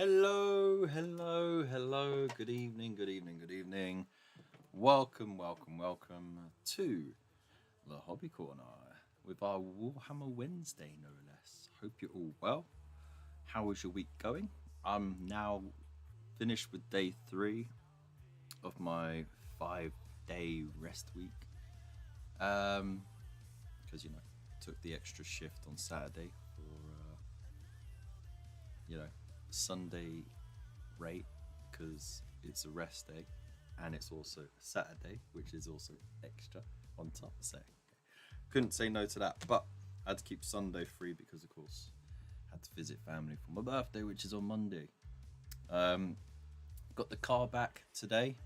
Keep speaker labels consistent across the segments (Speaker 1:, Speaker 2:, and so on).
Speaker 1: Hello, hello, hello. Good evening, good evening, good evening. Welcome, welcome, welcome to the Hobby Corner with our Warhammer Wednesday, no less. Hope you're all well. How is your week going? I'm now finished with day 3 of my 5-day rest week. Because, took the extra shift on Saturday for, Sunday rate because it's a rest day and it's also Saturday, which is also extra on top. So couldn't say no to that, but I had to keep Sunday free because, of course, I had to visit family for my birthday, which is on Monday. Got the car back today.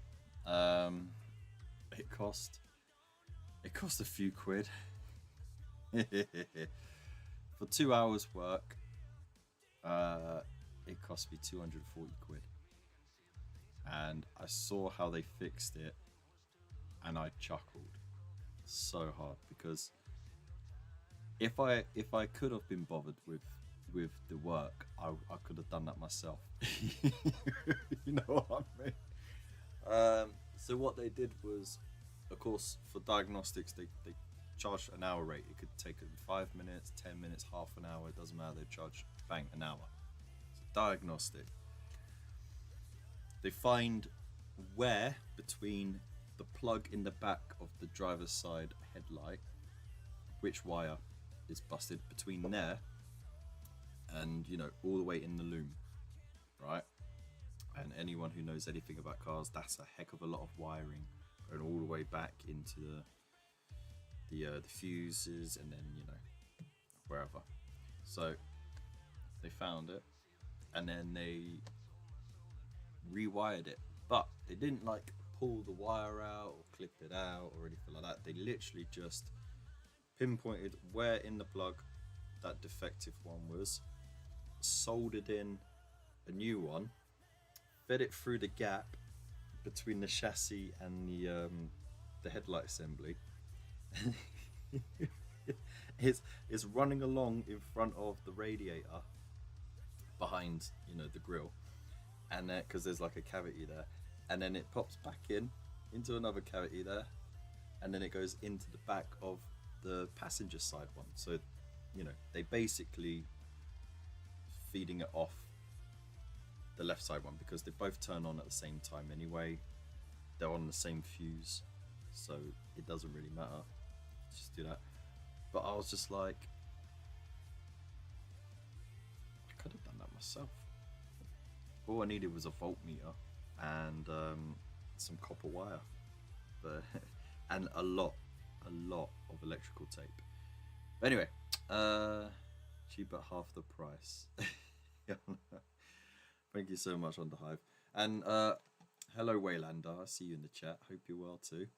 Speaker 1: It cost a few quid for 2 hours work. It cost me 240 quid, and I saw how they fixed it and I chuckled so hard because if I could have been bothered with the work, I could have done that myself. You know what I mean? So what they did was, of course, for diagnostics they charge an hour rate. It could take 5 minutes, 10 minutes, half an hour, it doesn't matter. They charge bang an hour. Diagnostic. They find where between the plug in the back of the driver's side headlight, which wire is busted between there and all the way in the loom, right? And anyone who knows anything about cars, that's a heck of a lot of wiring going all the way back into the fuses and then wherever. So they found it. And then they rewired it, but they didn't pull the wire out or clip it out or anything like that. They literally just pinpointed where in the plug that defective one was, soldered in a new one, fed it through the gap between the chassis and the headlight assembly. It's running along in front of the radiator behind the grill, and because there's like a cavity there, and then it pops back into another cavity there, and then it goes into the back of the passenger side one. So they basically feeding it off the left side one because they both turn on at the same time anyway. They're on the same fuse, so it doesn't really matter. Just do that. But I was just like, could have done that myself. All I needed was a voltmeter and some copper wire, but and a lot of electrical tape. But anyway, cheap at half the price. Thank you so much, Underhive. And hello Waylander, I see you in the chat. Hope you're well too.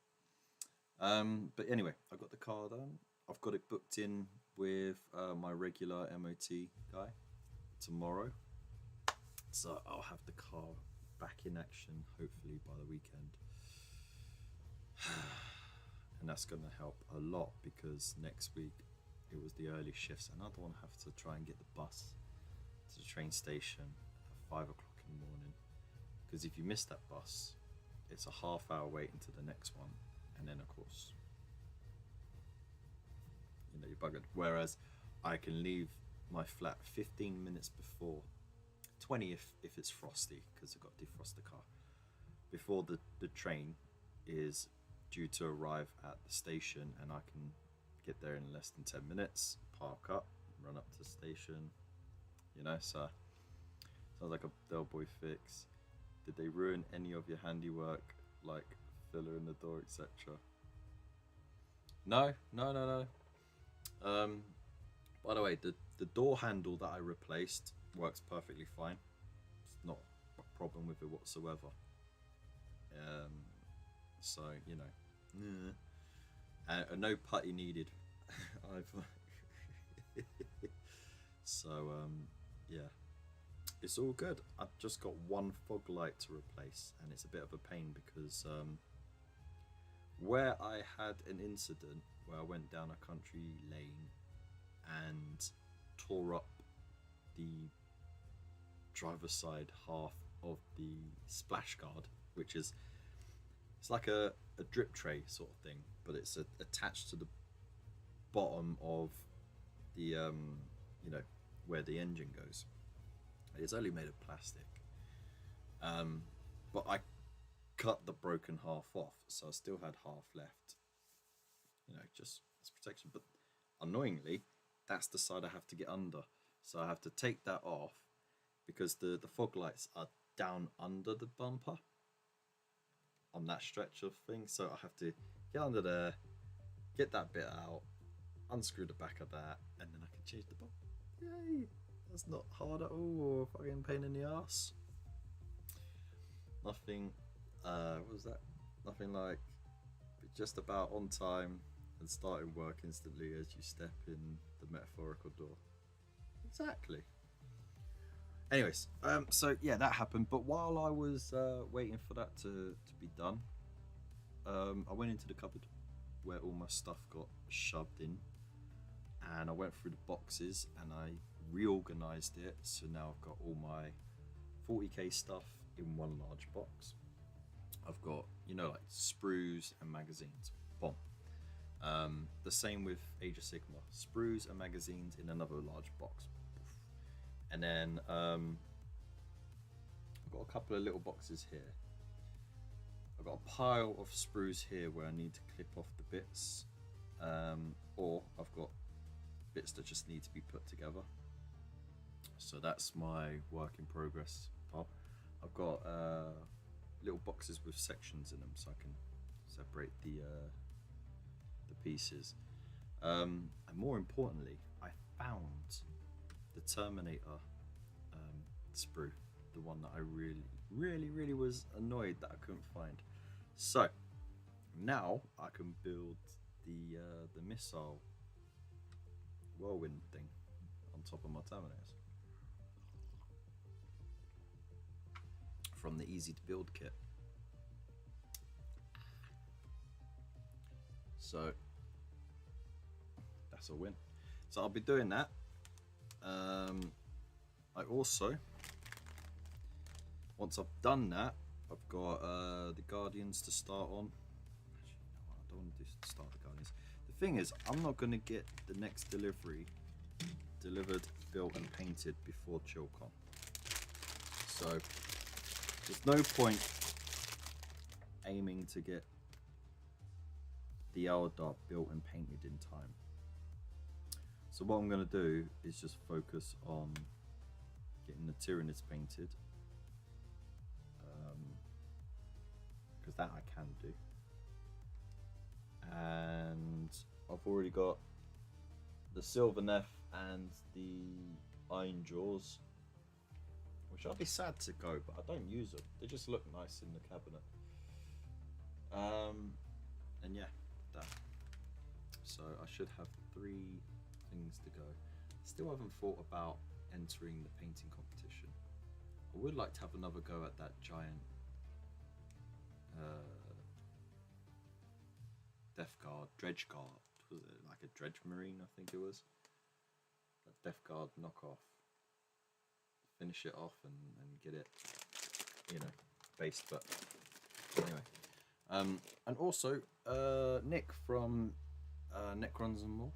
Speaker 1: But anyway, I got the car done. I've got it booked in with my regular MOT guy tomorrow, so I'll have the car back in action hopefully by the weekend. And that's going to help a lot because next week it was the early shifts and I don't want to have to try and get the bus to the train station at 5 o'clock in the morning, because if you miss that bus it's a half-hour wait into the next one, and then of course you're buggered. Whereas I can leave my flat 15 minutes before, 20 if it's frosty, because I've got to defrost the car, before the train is due to arrive at the station, and I can get there in less than 10 minutes, park up, run up to the station, so sounds like a Del Boy fix. Did they ruin any of your handiwork, like filler in the door, etc.? No. By the way, the door handle that I replaced works perfectly fine. It's not a problem with it whatsoever. So no putty needed either. So yeah, it's all good. I've just got one fog light to replace, and it's a bit of a pain because where I had an incident where I went down a country lane and tore up the driver's side half of the splash guard, which is, it's like a drip tray sort of thing, but it's attached to the bottom of the you know, where the engine goes. It's only made of plastic, but I cut the broken half off, so I still had half left, you know, just as protection. But annoyingly, that's the side I have to get under, so I have to take that off because the fog lights are down under the bumper on that stretch of thing, so I have to get under there, get that bit out, unscrew the back of that, and then I can change the bumper. Yay! That's not hard at all, or fucking pain in the ass. Nothing, what was that? Nothing like just about on time and starting work instantly as you step in the metaphorical door. Exactly. Anyways, so yeah, that happened. But while I was waiting for that to be done, I went into the cupboard where all my stuff got shoved in, and I went through the boxes and I reorganized it. So now I've got all my 40k stuff in one large box. I've got, you know, like sprues and magazines. Bomb. The same with Age of Sigmar. Sprues and magazines in another large box. And then I've got a couple of little boxes here. I've got a pile of sprues here where I need to clip off the bits, or I've got bits that just need to be put together. So that's my work in progress part. I've got little boxes with sections in them, so I can separate the pieces. And more importantly, I found the Terminator sprue, the one that I really was annoyed that I couldn't find. So now I can build the missile whirlwind thing on top of my Terminators from the easy to build kit. So that's a win. So I'll be doing that. I also, once I've done that, I've got the Guardians to start on. Actually, no, I don't want to start the Guardians. The thing is, I'm not going to get the next delivery delivered, built and painted before ChillCon. So there's no point aiming to get the Eldar built and painted in time. So what I'm going to do is just focus on getting the Tyranids painted, because that I can do. And I've already got the Sylvaneth and the Iron Jaws, which I'd be sad to go, but I don't use them. They just look nice in the cabinet. And yeah, that. So I should have 3 things to go. Still haven't thought about entering the painting competition. I would like to have another go at that giant Death Guard, Dredge Guard. Was it like a Dredge Marine? I think it was. That Death Guard knockoff. Finish it off and get it, you know, based. But anyway, and also Nick from Necrons and More.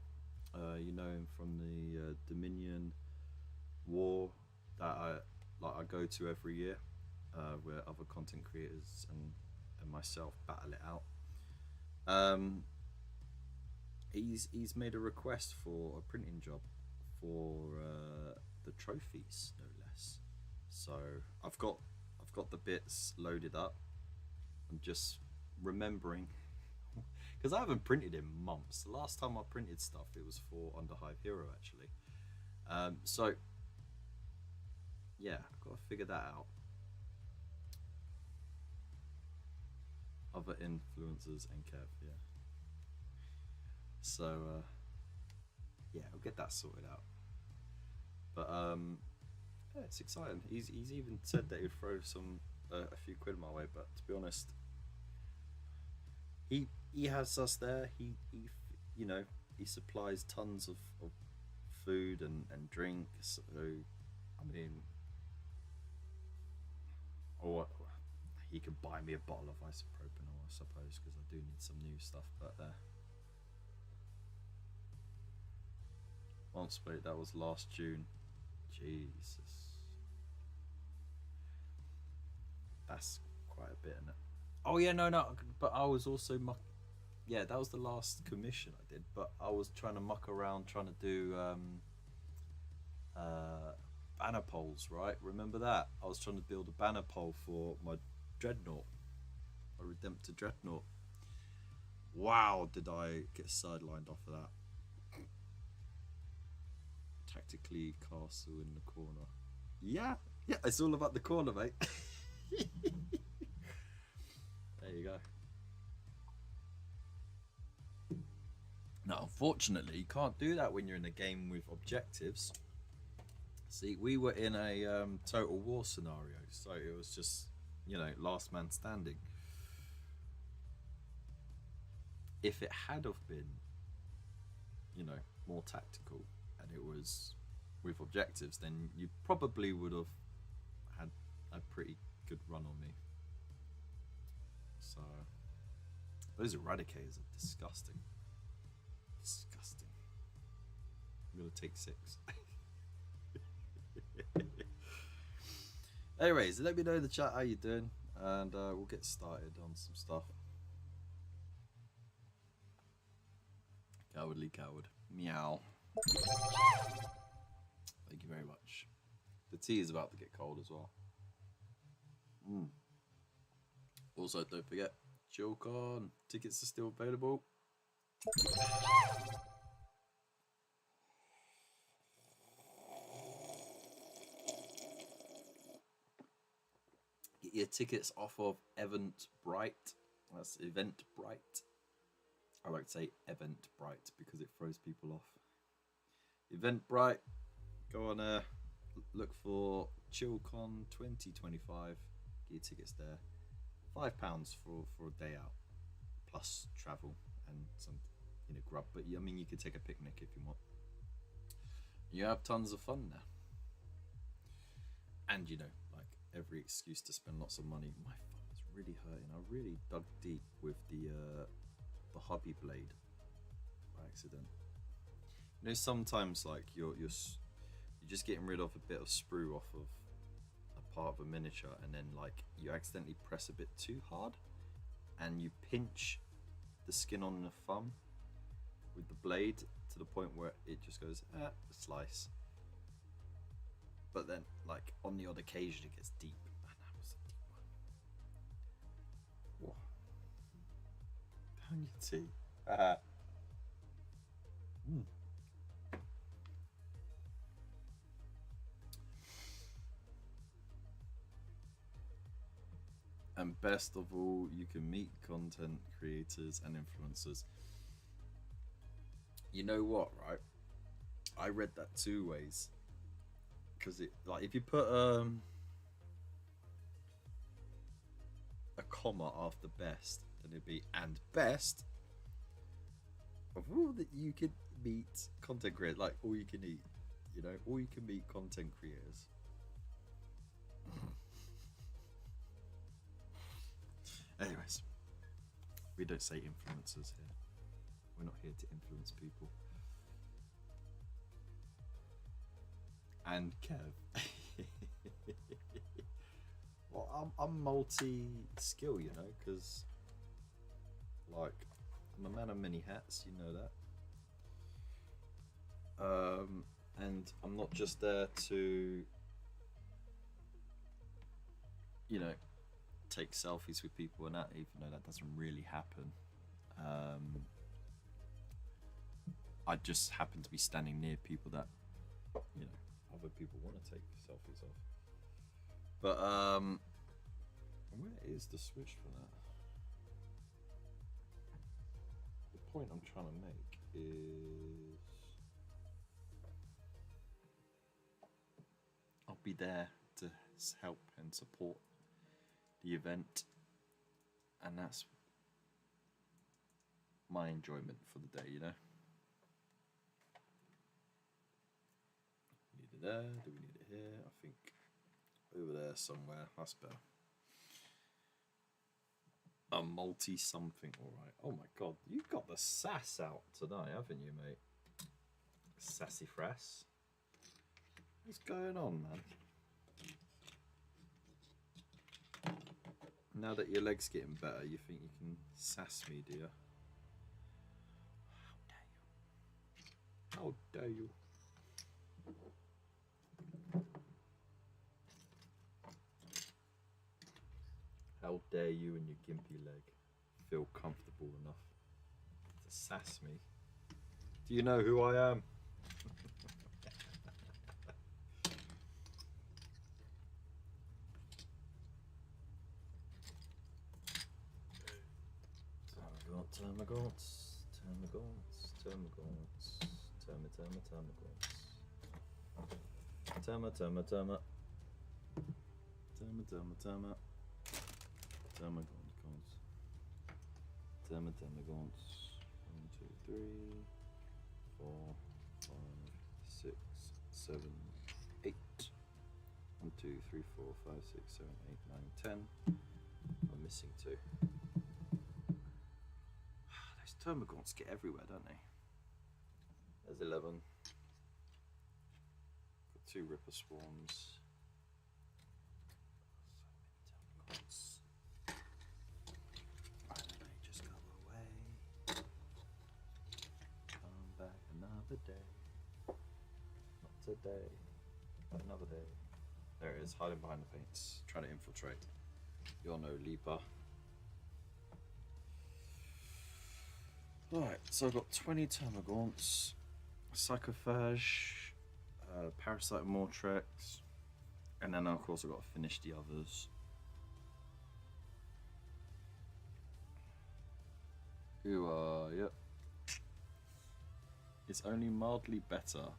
Speaker 1: You know him from the Dominion War that I go to every year, where other content creators and myself battle it out. He's made a request for a printing job for the trophies, no less. So I've got the bits loaded up. I'm just remembering. Because I haven't printed in months. The last time I printed stuff, it was for Underhive Hero, actually. So, yeah, I've got to figure that out. Other influencers and Kev, yeah. So, yeah, I'll get that sorted out. But, yeah, it's exciting. He's even said that he'd throw a few quid my way, but to be honest, he has us there. He you know, he supplies tons of food and drink. So I mean, Or he can buy me a bottle of isopropanol, I suppose, because I do need some new stuff. But once, wait, that was last June. Jesus, that's quite a bit, isn't it? Oh yeah, no. But I was also yeah, that was the last commission I did. But I was trying to muck around, trying to do banner poles, right? Remember that? I was trying to build a banner pole for my dreadnought, my Redemptor dreadnought. Wow, did I get sidelined off of that? Tactically castle in the corner. Yeah, it's all about the corner, mate. There you go. Now, unfortunately, you can't do that when you're in a game with objectives. See, we were in a total war scenario, so it was just, you know, last man standing. If it had have been, you know, more tactical and it was with objectives, then you probably would have had a pretty good run on me. So those eradicators are disgusting. Disgusting. I'm gonna take 6. Anyways, let me know in the chat how you're doing, and we'll get started on some stuff. Cowardly coward. Meow. Thank you very much. The tea is about to get cold as well. Also, don't forget, ChillCon tickets are still available. Get your tickets off of Eventbrite. That's Eventbrite. I like to say Eventbrite because it throws people off. Eventbrite. Go on there. Look for ChillCon 2025. Get your tickets there. £5 for a day out, plus travel and some, you know, grub. But I mean, you could take a picnic if you want. You have tons of fun there, and you know, like every excuse to spend lots of money. My thumb is really hurting. I really dug deep with the hobby blade by accident. You know, sometimes like you're just getting rid of a bit of sprue off of a part of a miniature, and then like you accidentally press a bit too hard, and you pinch the skin on the thumb with the blade to the point where it just goes slice. But then, like on the odd occasion, it gets deep, and that was a deep one. Whoa. Down your tea. And best of all, you can meet content creators and influencers. You know what, right? I read that 2 ways. Because it, like, if you put a comma after best, then it'd be and best of all that you can meet content creators, like all you can eat, you know, all you can meet content creators. Anyways, we don't say influencers here. We're not here to influence people. And Kev. Well, I'm multi-skill, you know, because like I'm a man of many hats, you know that. And I'm not just there to, you know, take selfies with people and that, even though that doesn't really happen. I just happen to be standing near people that, you know, other people want to take selfies of. But where is the switch for that? The point I'm trying to make is I'll be there to help and support the event, and that's my enjoyment for the day, you know. We need it there. Do we need it here? I think over there somewhere. That's better. A multi-something, alright. Oh my god, you've got the sass out tonight, haven't you, mate? Sassy frass. What's going on, man? Now that your leg's getting better, you think you can sass me, do you? How dare you? How dare you and your gimpy leg feel comfortable enough to sass me? Do you know who I am? Termagants, termagants, termagants, termagants. Terma. Termagants. 1, 2, 3, 4, 5, 6, 7, 8. 1, 2, 3, 4, 5, 6, 7, 8, 9, 10. I'm missing 2. Those termagants get everywhere, don't they? There's 11. Got 2 ripper swarms. Why don't they just go away? Come back another day. Not today, but another day. There it is, hiding behind the paints, trying to infiltrate. You're no leaper. Right, so I've got 20 termagants, psychophage, parasite mortrex, and then of course I've got to finish the others. Who are, yep. It's only mildly better.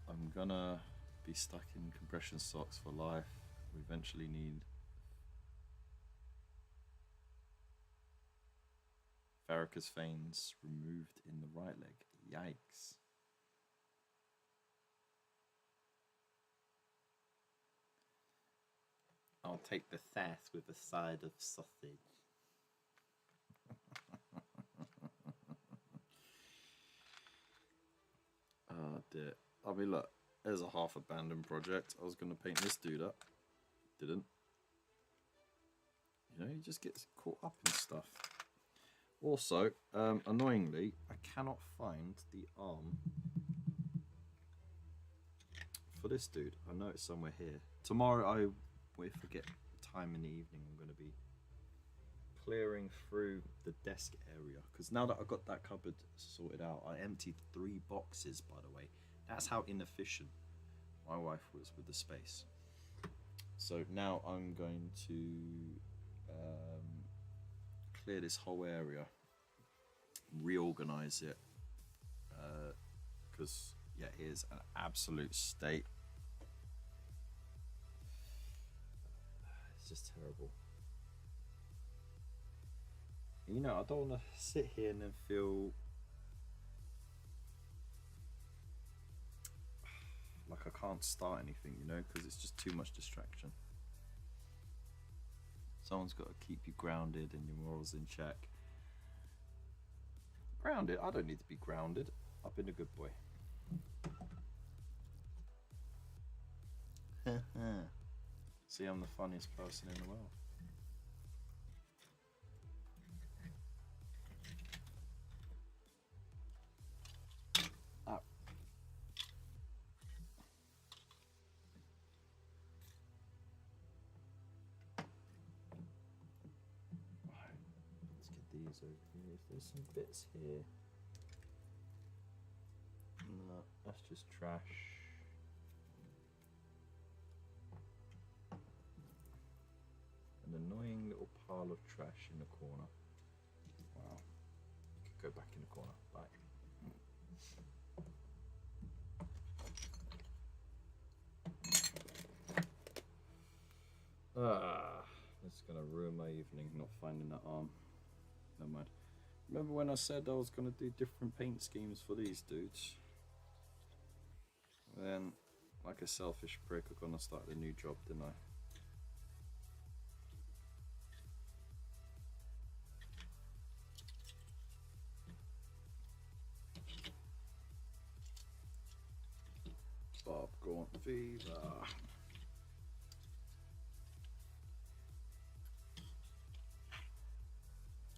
Speaker 1: I'm gonna be stuck in compression socks for life. We eventually need varicose veins removed in the right leg. Yikes. I'll take the sass with a side of sausage. Oh dear. I mean, look, there's a half abandoned project. I was going to paint this dude up. Didn't. You know, he just gets caught up in stuff. Also, annoyingly, I cannot find the arm for this dude. I know it's somewhere here. Tomorrow, if I get time in the evening, I'm going to be clearing through the desk area, because now that I've got that cupboard sorted out, I emptied 3 boxes, by the way. That's how inefficient my wife was with the space. So now I'm going to clear this whole area, reorganize it, because yeah, it is an absolute state. It's just terrible. You know, I don't want to sit here and then feel like I can't start anything, you know, because it's just too much distraction. Someone's got to keep you grounded and your morals in check. Grounded? I don't need to be grounded. I've been a good boy. See, I'm the funniest person in the world. Over here. If there's some bits here, no, that's just trash. An annoying little pile of trash in the corner. Wow, you could go back in the corner. Bye. That's gonna ruin my evening not finding that arm. Never mind. Remember when I said I was going to do different paint schemes for these dudes? Then, like a selfish prick, I'm going to start a new job, didn't I? Viva.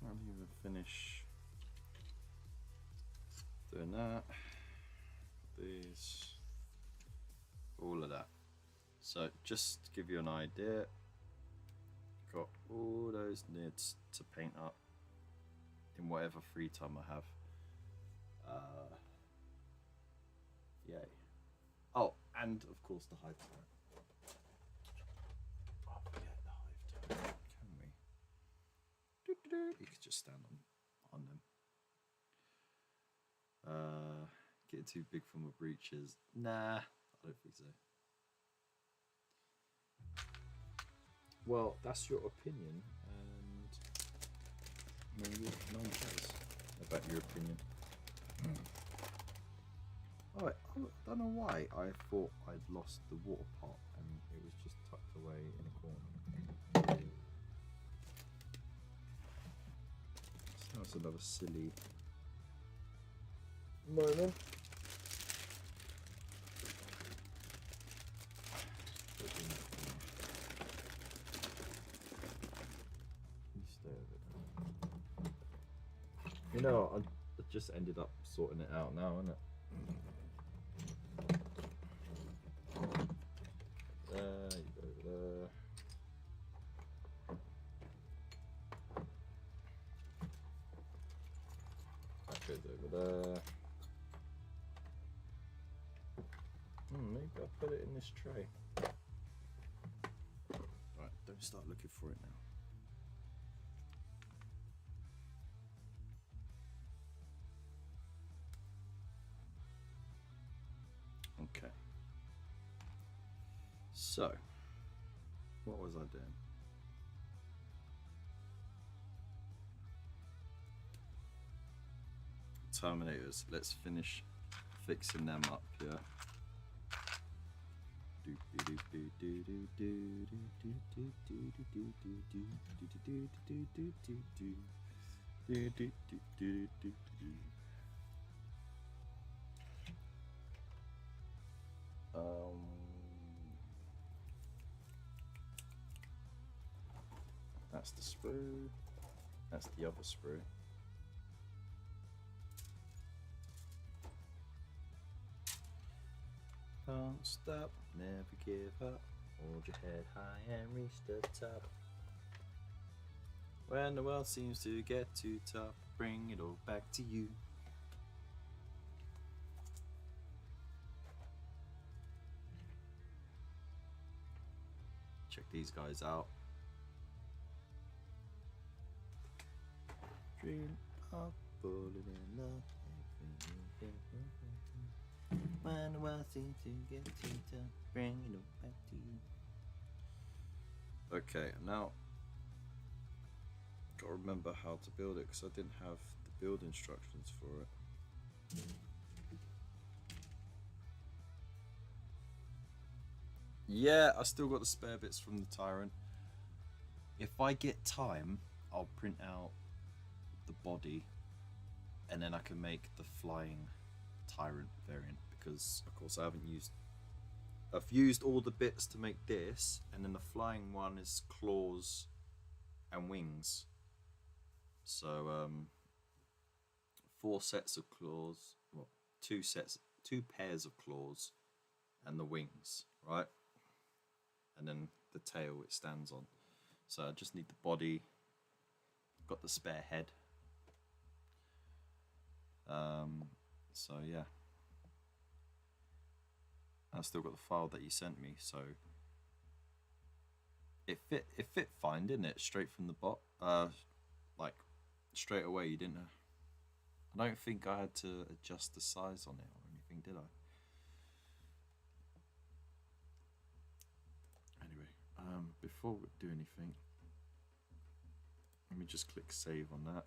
Speaker 1: I don't even finish doing that. These, all of that. So just to give you an idea, got all those nids to paint up in whatever free time I have. Yay. Oh, and of course the hive turret. Oh, forget the hive turret. Can we? You could just stand on them. Get too big for my breeches. Nah, I don't think so. Well, that's your opinion, and no one cares about your opinion. Oh, I don't know why I thought I'd lost the water pot and it was just tucked away in a corner. So that's another silly moment. You know, I just ended up sorting it out now, innit? There, you go there. That goes over there. Maybe I'll put it in this tray. Right, don't start looking for it now. Okay. So, what was I doing? Terminators. Let's finish fixing them up, yeah. That's the sprue. That's the other sprue. Don't stop, never give up. Hold your head high and reach the top. When the world seems to get too tough, bring it all back to you. Check these guys out. Dream of falling in love. When the world seems to get too tough, bring it all back to you. Okay, now gotta remember how to build it because I didn't have the build instructions for it. Yeah, I still got the spare bits from the Tyrant. If I get time, I'll print out the body and then I can make the flying Tyrant variant because of course I've used all the bits to make this, and then the flying one is claws and wings. So 4 sets of claws, well, 2 pairs of claws and the wings, right? And then the tail it stands on. So I just need the body, got the spare head. So yeah, I've still got the file that you sent me, so it fit fine, didn't it? Straight from the bot, like straight away. You didn't. I don't think I had to adjust the size on it or anything, did I? Anyway, before we do anything, let me just click save on that.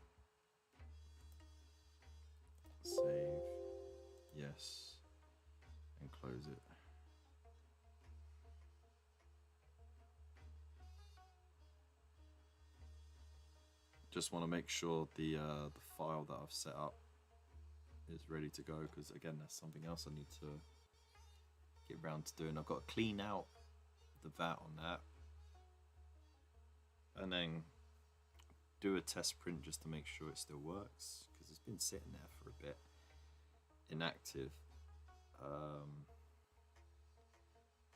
Speaker 1: Save, yes, and close it. Just want to make sure the file that I've set up is ready to go, because again, that's something else I need to get round to doing. I've got to clean out the vat on that, and then do a test print just to make sure it still works, because it's been sitting there for a bit inactive.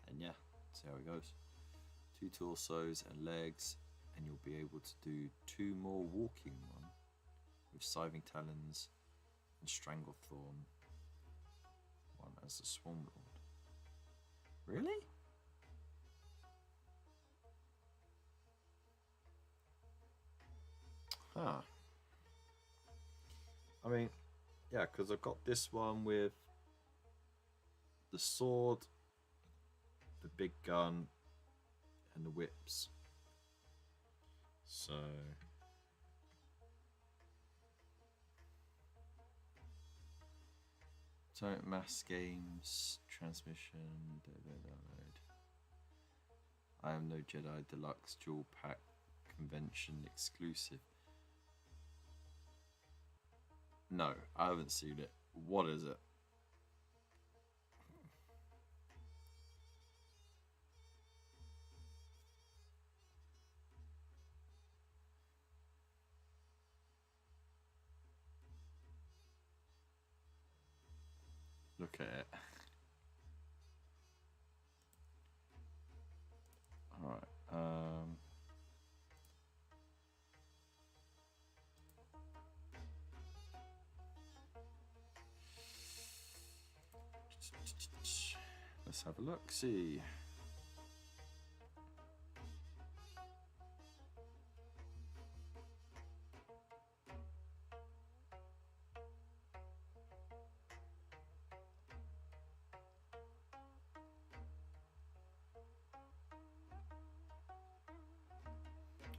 Speaker 1: And yeah, see how it goes. 2 torsos and legs, and you'll be able to do 2 more walking one with scything talons and stranglethorn one as the swarm lord. Really? Huh. I mean, yeah, because I've got this one with the sword, the big gun, and the whips. So mass games transmission. I am no Jedi Deluxe Dual Pack Convention exclusive. No, I haven't seen it. What is it? Look at it. Alright, let's have a look, see.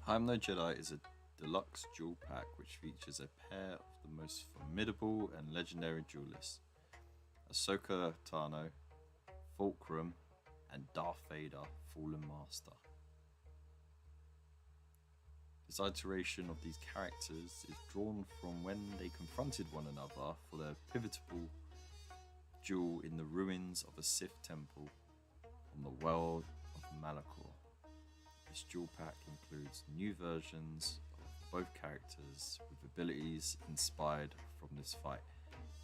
Speaker 1: I Am No Jedi is a deluxe dual pack which features a pair of the most formidable and legendary duelists, Ahsoka Tano, Fulcrum, and Darth Vader, Fallen Master. This iteration of these characters is drawn from when they confronted one another for their pivotal duel in the ruins of a Sith temple on the world of Malachor. This dual pack includes new versions of both characters with abilities inspired from this fight.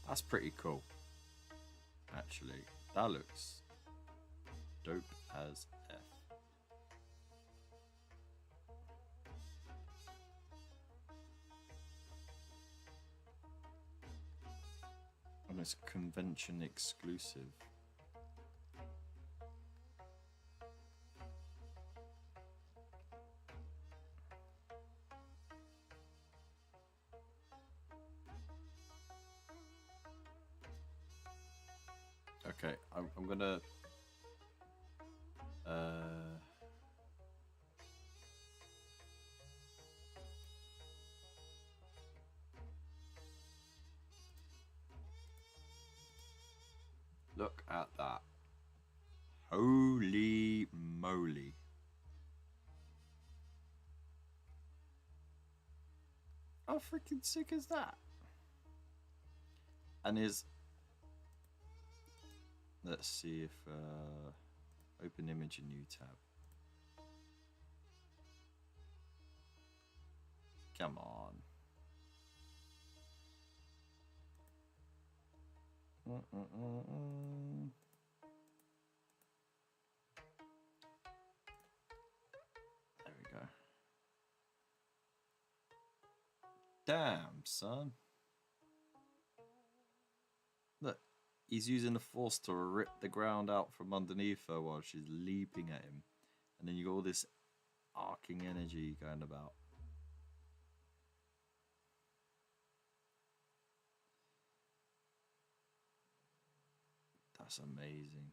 Speaker 1: That's pretty cool, actually. That looks dope as F. And it's convention exclusive. Okay, I'm gonna look at that. Holy moly. How freaking sick is that? And let's see if open image in new tab. Come on. There we go. Damn, son. Look, he's using the force to rip the ground out from underneath her while she's leaping at him. And then you got all this arcing energy going about. That's amazing.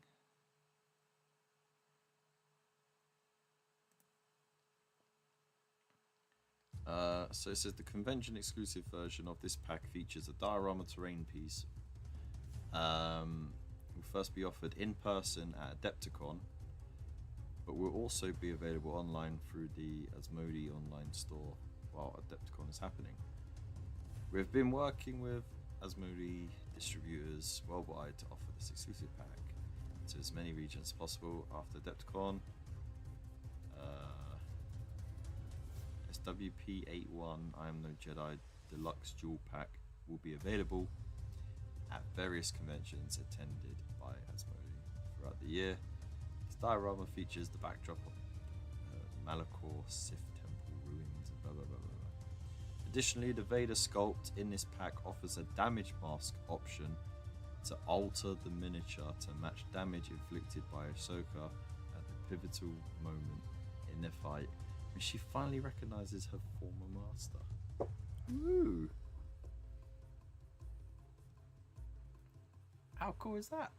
Speaker 1: So it says the convention exclusive version of this pack features a diorama terrain piece. Will first be offered in person at Adepticon, but will also be available online through the Asmodee online store while Adepticon is happening. We've been working with Asmodee distributors worldwide to offer this exclusive pack. to as many regions as possible after Adepticon. SWP81 I Am No Jedi Deluxe Dual Pack will be available at various conventions attended by Asmodee throughout the year. This diorama features the backdrop of Malachor Sith Temple ruins and blah blah blah blah. Additionally, the Vader sculpt in this pack offers a damage mask option to alter the miniature to match damage inflicted by Ahsoka at the pivotal moment in their fight when she finally recognizes her former master. Ooh. How cool is that?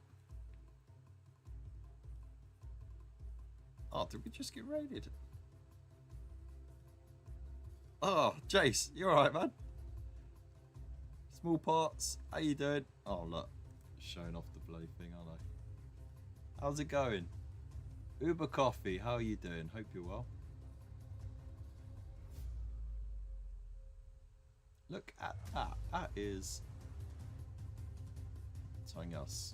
Speaker 1: Oh, did we just get raided? Oh, Jace, you alright, man? Small parts, how you doing? Oh, look, showing off the bloody thing, aren't I? How's it going? Uber Coffee, how are you doing? Hope you're well. Look at that. That is something else.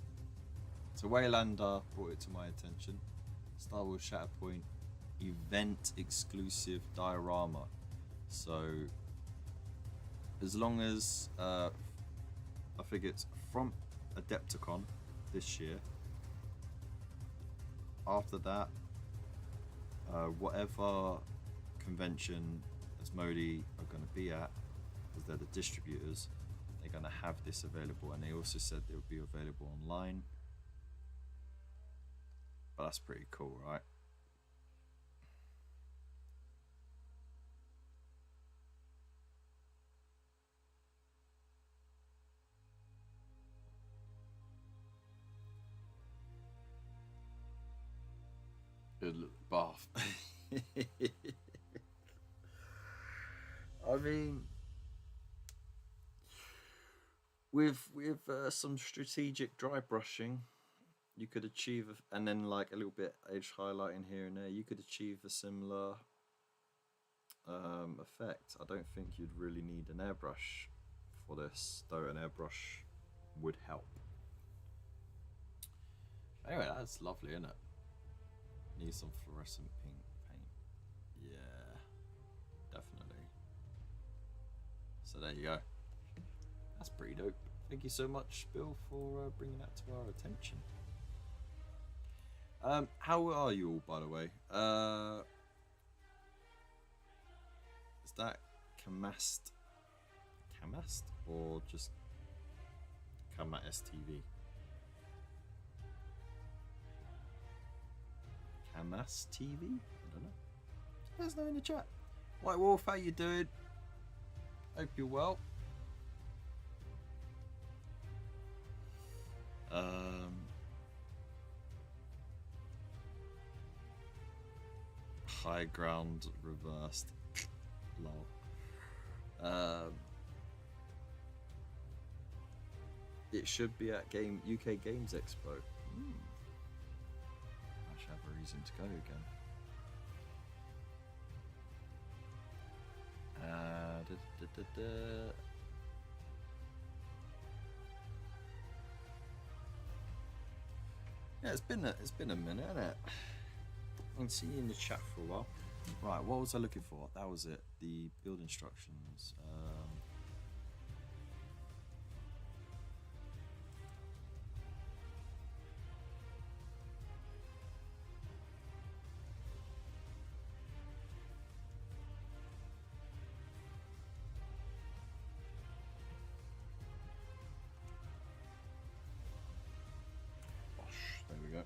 Speaker 1: So Waylander brought it to my attention. Star Wars Shatterpoint event exclusive diorama. So as long as I think it's from Adepticon this year. After that, whatever convention Asmodee are going to be at, because they're the distributors, they're going to have this available, and they also said it would be available online. But that's pretty cool, right? Bath. I mean, with some strategic dry brushing, you could achieve, and then like a little bit edge highlighting here and there, you could achieve a similar effect. I don't think you'd really need an airbrush for this, though an airbrush would help. Anyway, that's lovely, isn't it? Need some fluorescent pink paint. Yeah, definitely. So there you go. That's pretty dope. Thank you so much, Bill, for bringing that to our attention. How are you all, by the way? Is that Kamast or just Kamat STV? Kamas TV? I don't know. Let us know in the chat. White Wolf, how you doing? Hope you're well. High ground reversed. Lol. It should be at UK Games Expo. I should have a reason to go again. Yeah, it's been a minute, hasn't it? I can see you in the chat for a while. Right, what was I looking for? That was it. The build instructions. There we go.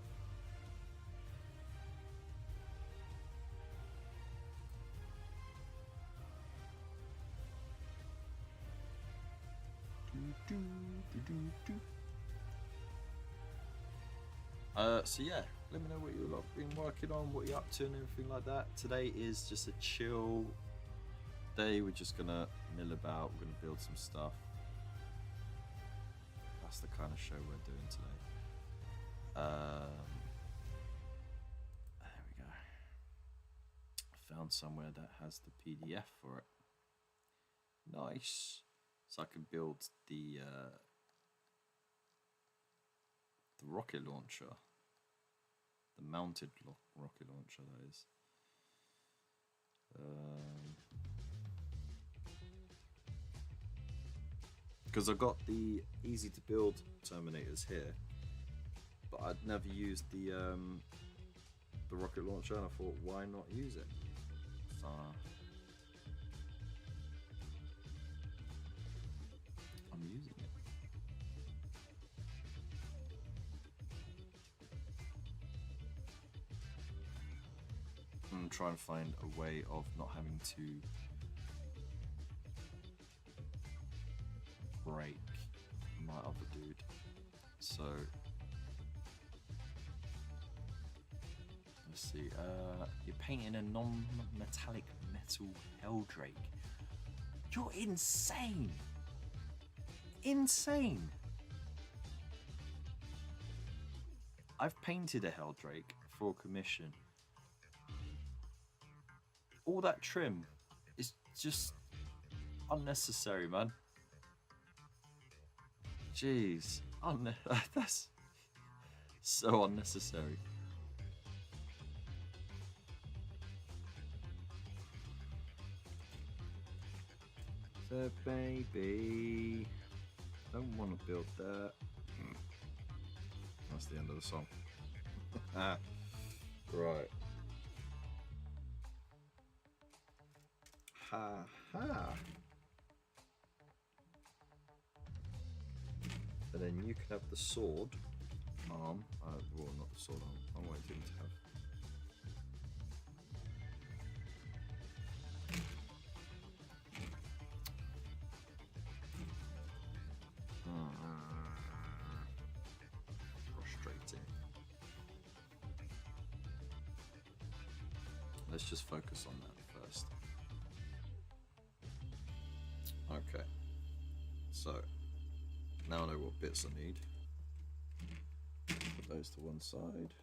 Speaker 1: So yeah, let me know what you've been working on, what you're up to and everything like that. Today is just a chill day. We're just gonna mill about, we're gonna build some stuff. That's the kind of show we're doing today. There we go. I found somewhere that has the PDF for it. Nice. So I can build the rocket launcher The mounted rocket launcher, that is. Because I got the easy to build Terminators here, but I'd never used the rocket launcher, and I thought, why not use it? So I'm using it. I'm trying to find a way of not having to break my other dude. So let's see. You're painting a non-metallic metal Helldrake. You're insane! Insane! I've painted a Helldrake for a commission. All that trim is just unnecessary, man. Jeez, that's so unnecessary. So baby, don't want to build that. That's the end of the song. Right. Ha ha. And then you can have the sword arm. Well, not the sword arm. I wanted him to have. Frustrating. Let's just focus on that first. Okay. So. Now I know what bits I need. Put those to one side.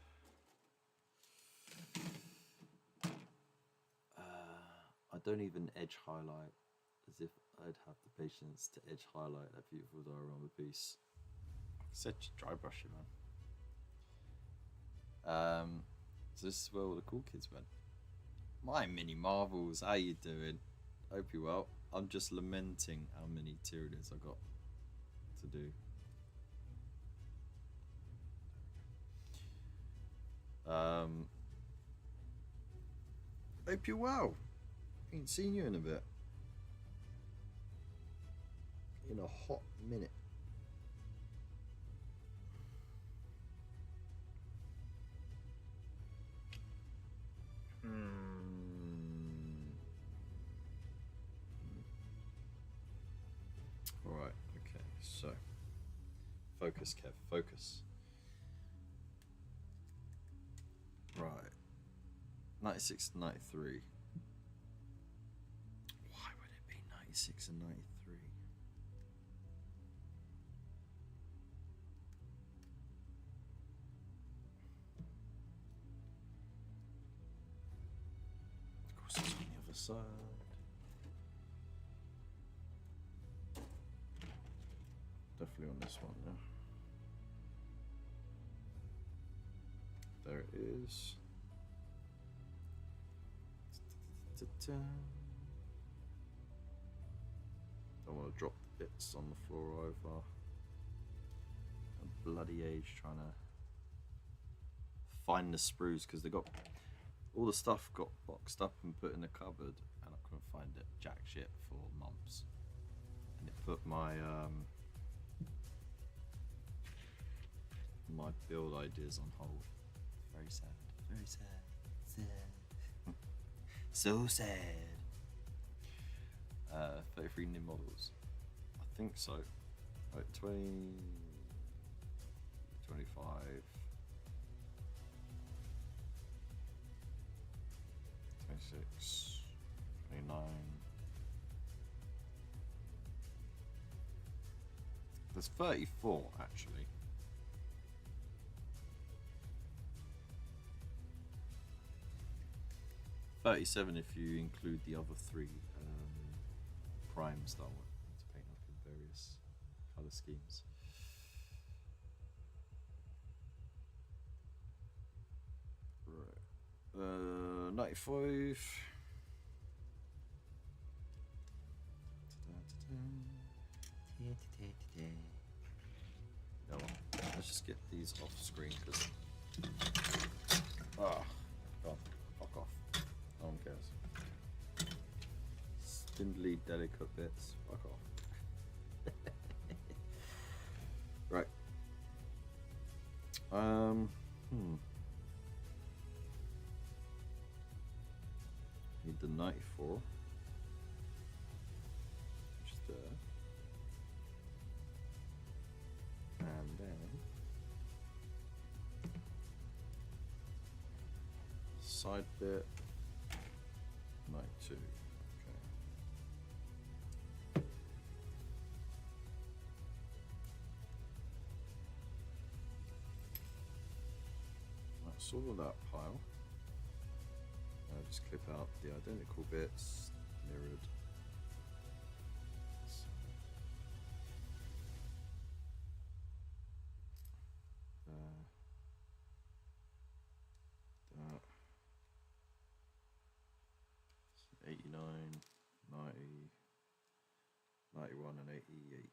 Speaker 1: I don't even edge highlight, as if I'd have the patience to edge highlight that beautiful diorama piece. Like I said, just dry brush it, man. So this is where all the cool kids went. My mini marvels, how you doing? Hope you're well. I'm just lamenting how many Tyranids I got to do. Hope you're well. Ain't seen you in a bit. In a hot minute. Alright, okay, so focus, Kev, focus. Right. 96 and 93. Why would it be 96 and 93? Of course, it's on the other side. Definitely on this one, yeah. There it is. Don't want to drop the bits on the floor over. A bloody age trying to find the sprues, because they got all the stuff got boxed up and put in the cupboard, and I couldn't find it jack shit for months, and it put my my build ideas on hold. Very sad. Very sad. Sad. So sad. 33 new models. I think so. Like 20, 25. 26, 29. There's 34 actually. $37 if you include the other three primes that I want to paint up in various colour schemes. 95. No, let's just get these off screen because. Ah, God, fuck off. No one cares. Spindly, delicate bits. Fuck off. Right. Need the 94. Which is there. And then side bit 92. Okay. That's all of that pile. I'll just clip out the identical bits, mirrored. That. 89, 90, 91 and 88.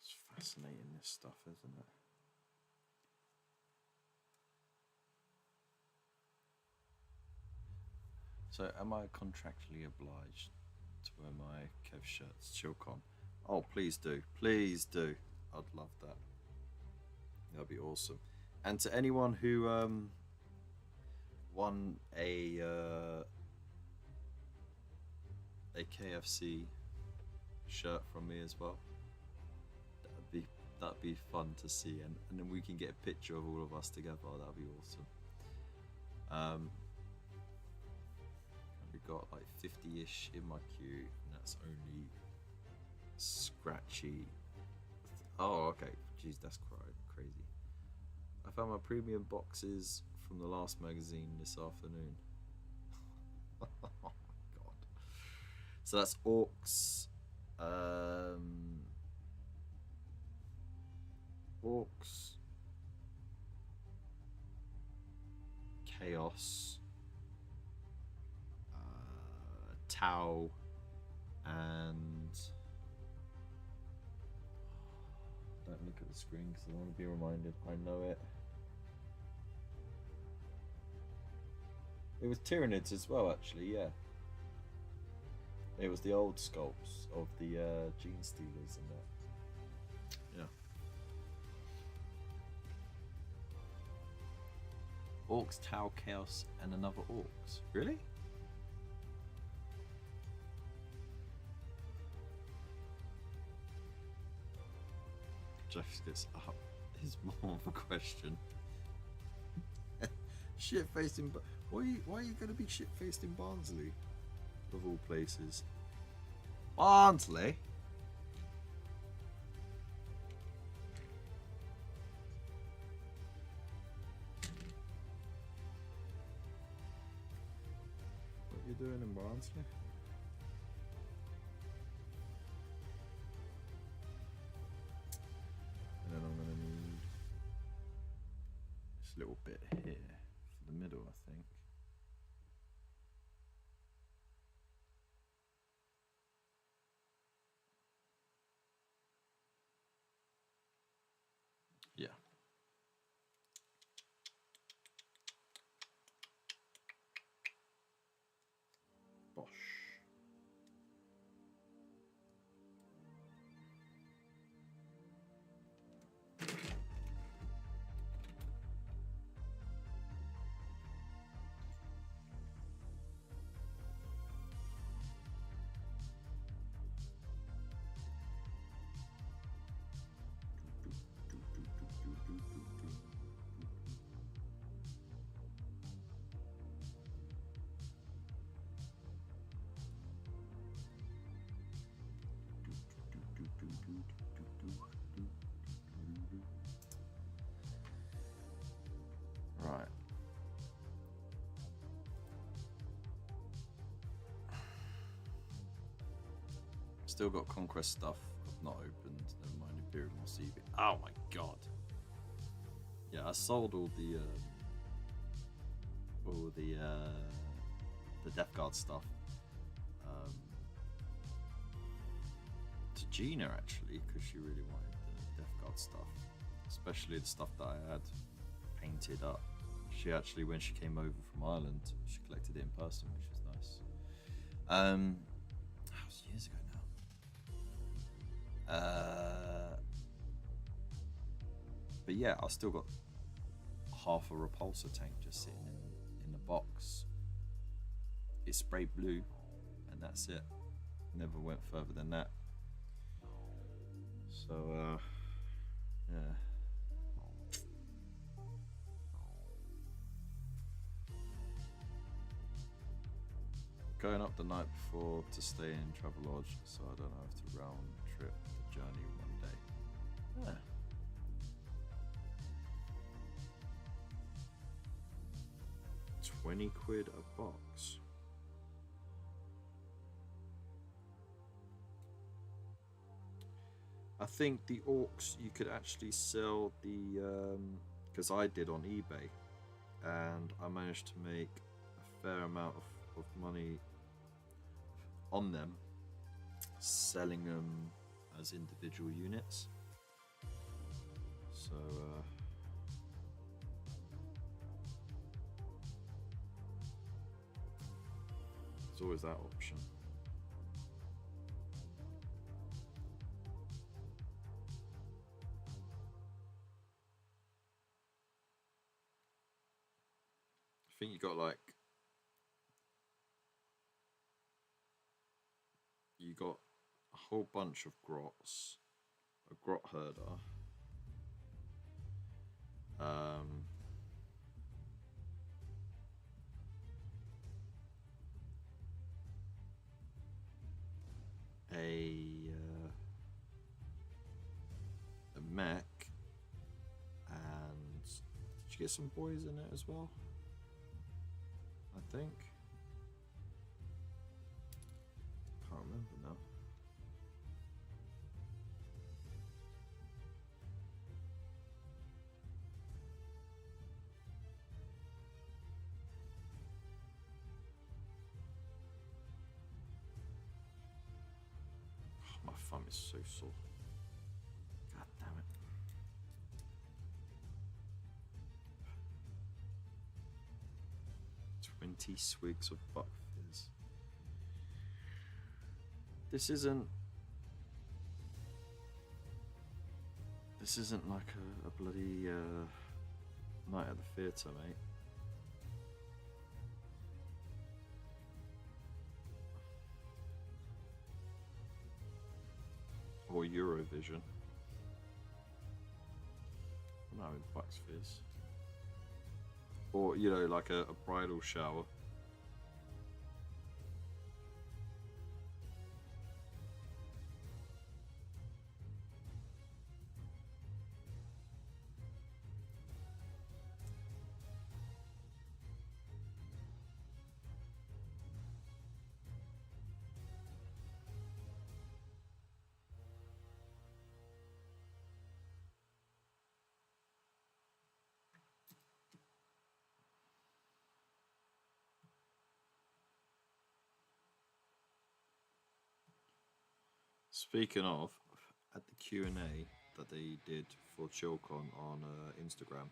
Speaker 1: It's fascinating, this stuff, isn't it? So am I contractually obliged to wear my Kev shirts, ChillCon? Oh, please do. Please do. I'd love that. That'd be awesome. And to anyone who won a KFC shirt from me as well, that'd be fun to see, and then we can get a picture of all of us together. That'd be awesome. We've got like 50-ish in my queue, and that's only scratchy. Oh, okay. Jeez, that's crazy. I found my premium boxes from the last magazine this afternoon. Oh my god. So that's Orcs. Orcs. Chaos. Tau. And don't look at the screen because I want to be reminded. I know it. It was Tyranids as well, actually, yeah. It was the old sculpts of the Gene Stealers and that. Yeah. Orcs, Tau, Chaos, and another Orcs. Really? Jeff gets up. Is more of a question. Shit-faced in... Why are you going to be shit-faced in Barnsley? Of all places. Barnsley? What are you doing in Barnsley? And then I'm going to need this little bit here for the middle, I think. Yeah. Bosh. Right. Still got Conquest stuff I've not opened. Never mind Imperial CV. Oh my god. Yeah, I sold all the Death Guard stuff to Gina actually, because she really wanted the Death Guard stuff, especially the stuff that I had painted up. She actually, when she came over from Ireland, she collected it in person, which was nice. That was years ago now. But yeah, I still got half a repulsor tank just sitting in the box. It's sprayed blue, and that's it. Never went further than that. So, yeah. Going up the night before to stay in Travelodge, so I don't have to round trip the journey one day. Yeah. £20 a box. I think the orcs you could actually sell the because I did on eBay, and I managed to make a fair amount of money on them, selling them as individual units. So there's always that option. I think you got a whole bunch of grots, a grot herder, a mech, and did you get some boys in it as well? I think. Can't remember now. Oh, my thumb is so sore. God damn it. "20 swigs of buck fizz." This isn't like a bloody night at the theatre, mate. Or Eurovision. No, Bucks Fizz. Or, you know, like a bridal shower. Speaking of, at the Q&A that they did for ChillCon on Instagram,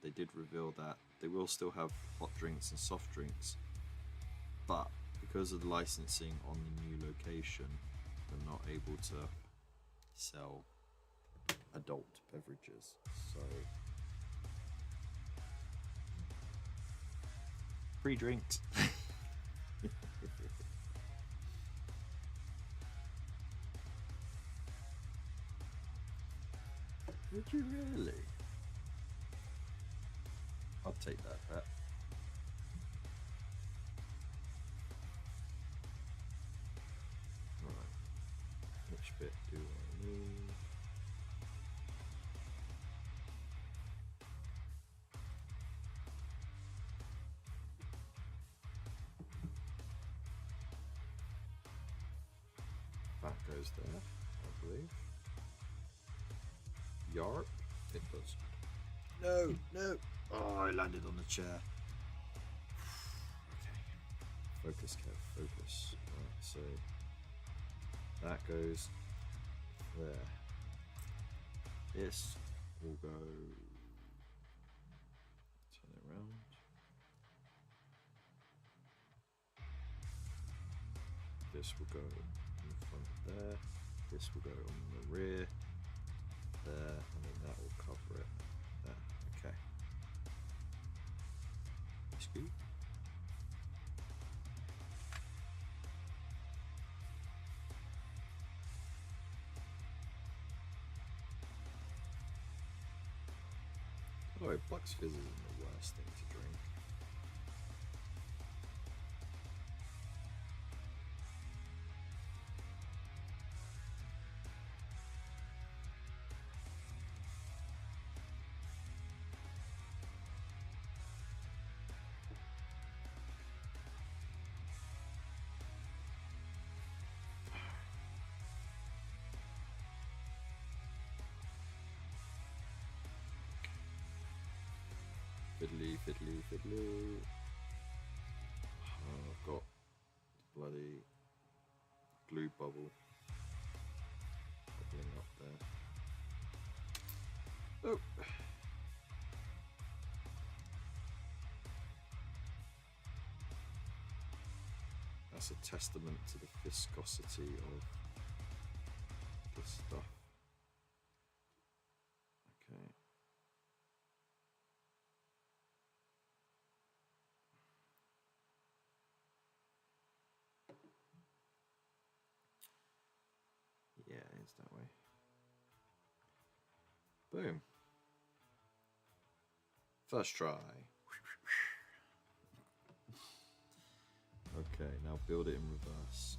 Speaker 1: they did reveal that they will still have hot drinks and soft drinks, but because of the licensing on the new location, they're not able to sell adult beverages. So free drinks. Would you really? I'll take that bet. Right. Which bit do I need? That goes there, I believe. Yarp. It does. No, no. Oh, I landed on the chair. Okay. Focus, Kev. Focus. Right, so that goes there. This will go. Turn it around. This will go in front there. This will go on the rear there, and then that will cover it there. Okay. Scoop. Oh, Bucks Fizz isn't the worst thing to drink. Fiddly, fiddly, fiddly. Oh, I've got the bloody glue bubble bubbling up there. Oh. That's a testament to the viscosity of this stuff. Okay. Yeah, it's that way. Boom. First try. Okay, now build it in reverse.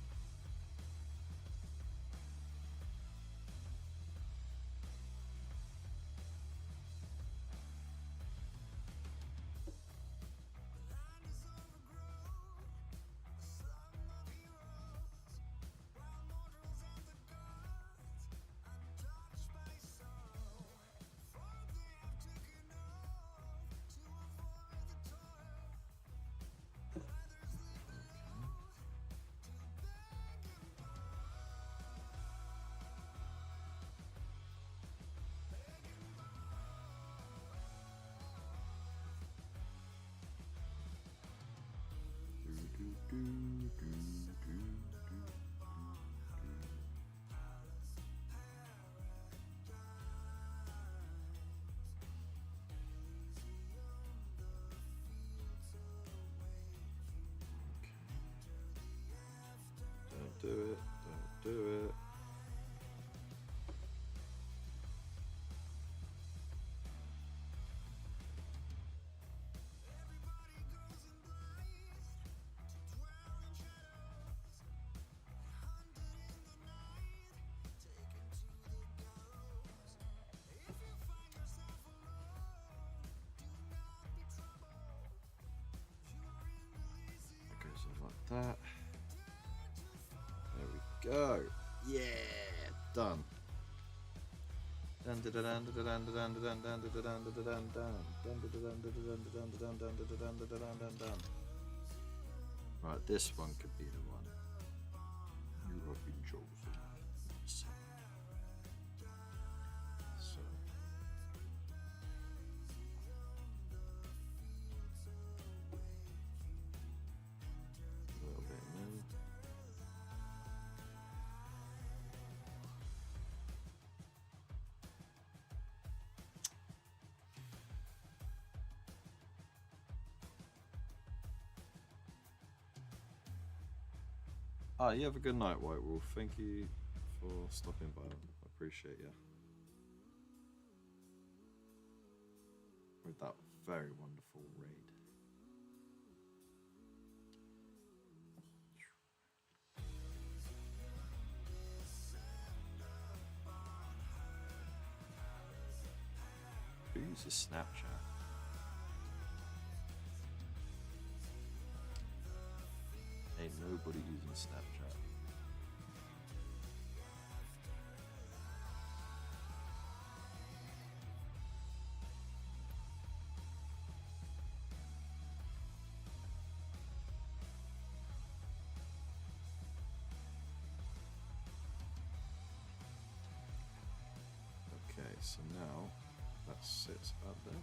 Speaker 1: Don't do it, don't do it. It goes in like that. There we go. Yeah, done. Right, this one could be the one. You have been chosen. So, a little bit in. You have a good night, White Wolf. Thank you for stopping by. I appreciate you. With that very wonderful raid. Who uses Snapchat? Ain't nobody using Snapchat. So now that sits up there.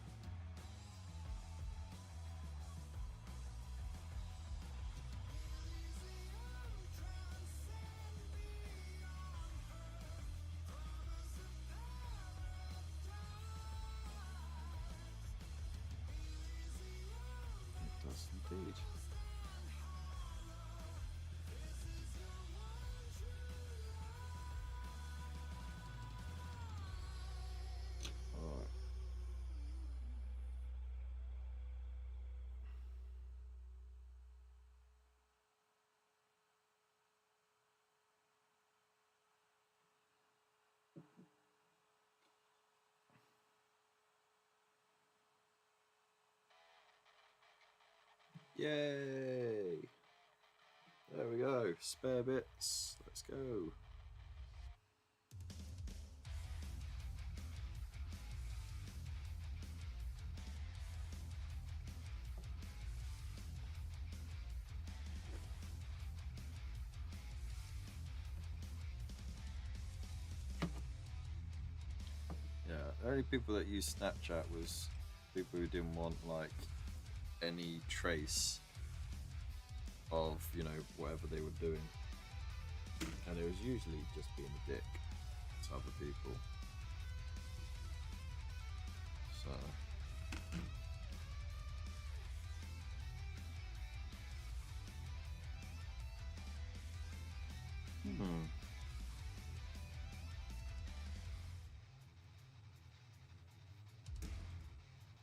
Speaker 1: It does indeed. Yay! There we go. Spare bits. Let's go. Yeah, the only people that used Snapchat was people who didn't want like any trace of, you know, whatever they were doing. And it was usually just being a dick to other people. So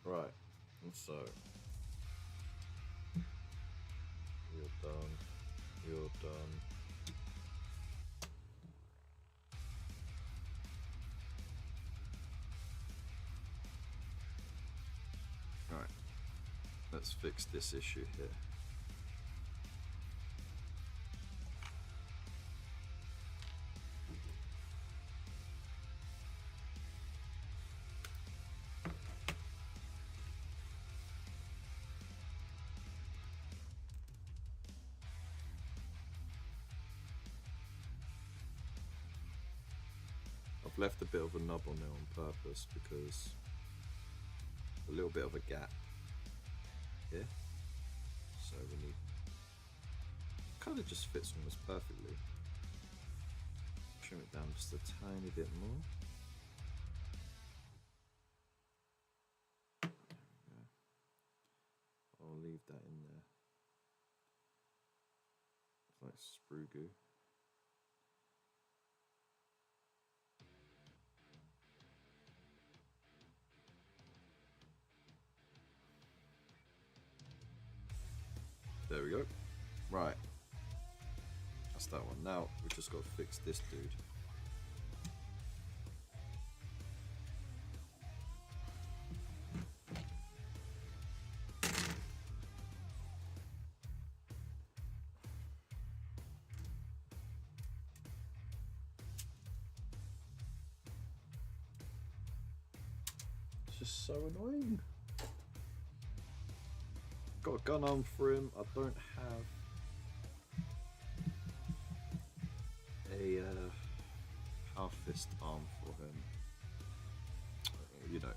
Speaker 1: right, and so you're done, you're done. Right, let's fix this issue here. I've left a bit of a knob on there on purpose because a little bit of a gap here, so we need, kind of just fits almost perfectly. Trim it down just a tiny bit more. Yeah. I'll leave that in there. It's like sprue goo. There we go. Right. That's that one. Now we've just got to fix this dude. It's just so annoying. Got a gun arm for him. I don't have a power fist arm for him. You know.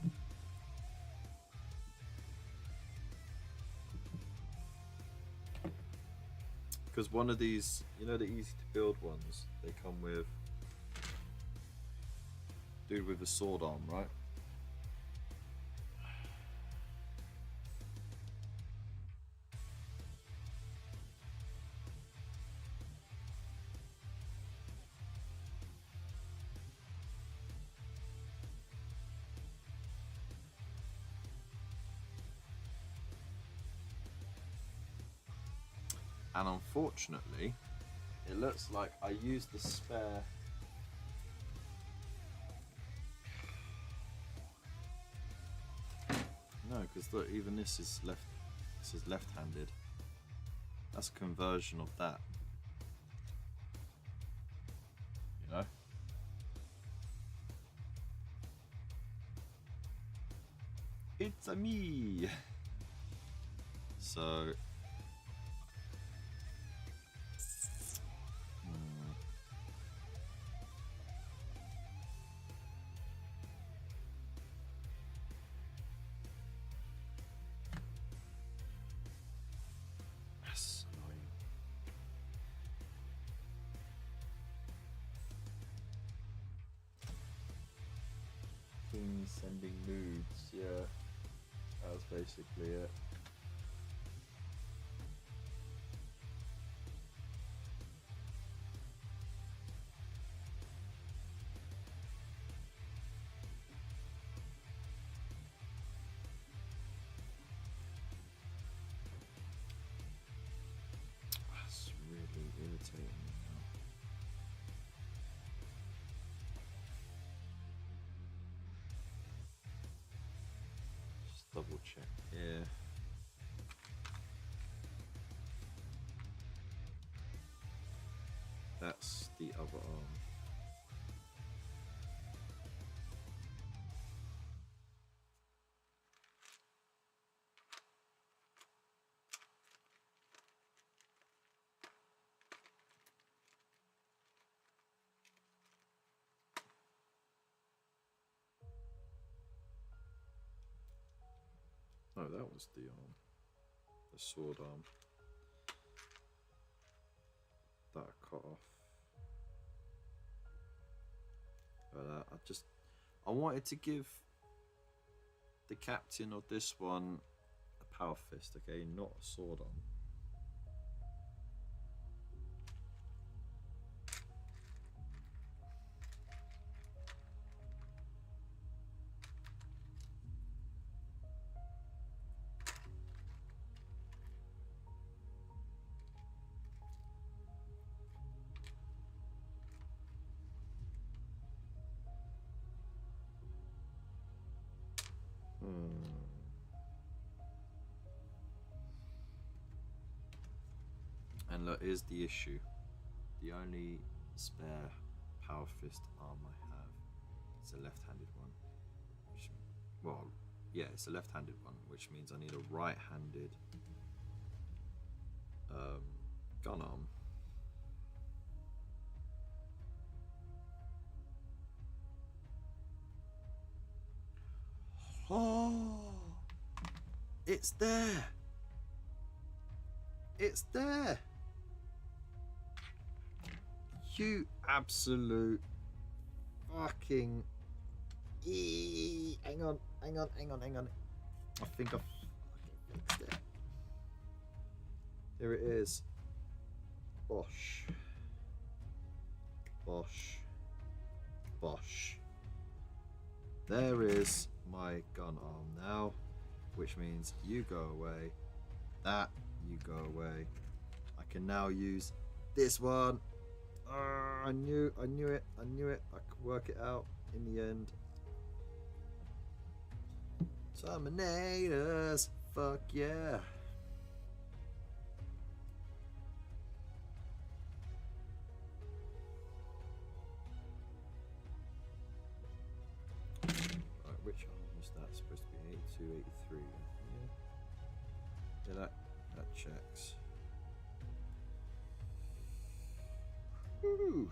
Speaker 1: Because one of these, you know, the easy to build ones, they come with dude with a sword arm, right? And unfortunately, it looks like I used the spare. No, because look, even this is left. This is left-handed. That's a conversion of that. You know. It's a me. So. sending nudes. Yeah, that was basically it. That's really irritating me now. Just double check here. That's the other arm. No, that was the arm. The sword arm. That I cut off. But I wanted to give the captain of this one a power fist, okay, not a sword arm. And look, here's the issue. The only spare power fist arm I have is a left-handed one. Which, well, yeah, it's a left-handed one, which means I need a right-handed gun arm. Oh, it's there. It's there. You absolute fucking... Hang on. I think I've fucking fixed it. Here it is. Bosh. Bosh. Bosh. There is my gun arm now, which means you go away. That, you go away. I can now use this one. I knew it. I could work it out in the end. Terminators. Fuck yeah. Right, which arm was that? Supposed to be 82, 83. Yeah, that checks. Woo.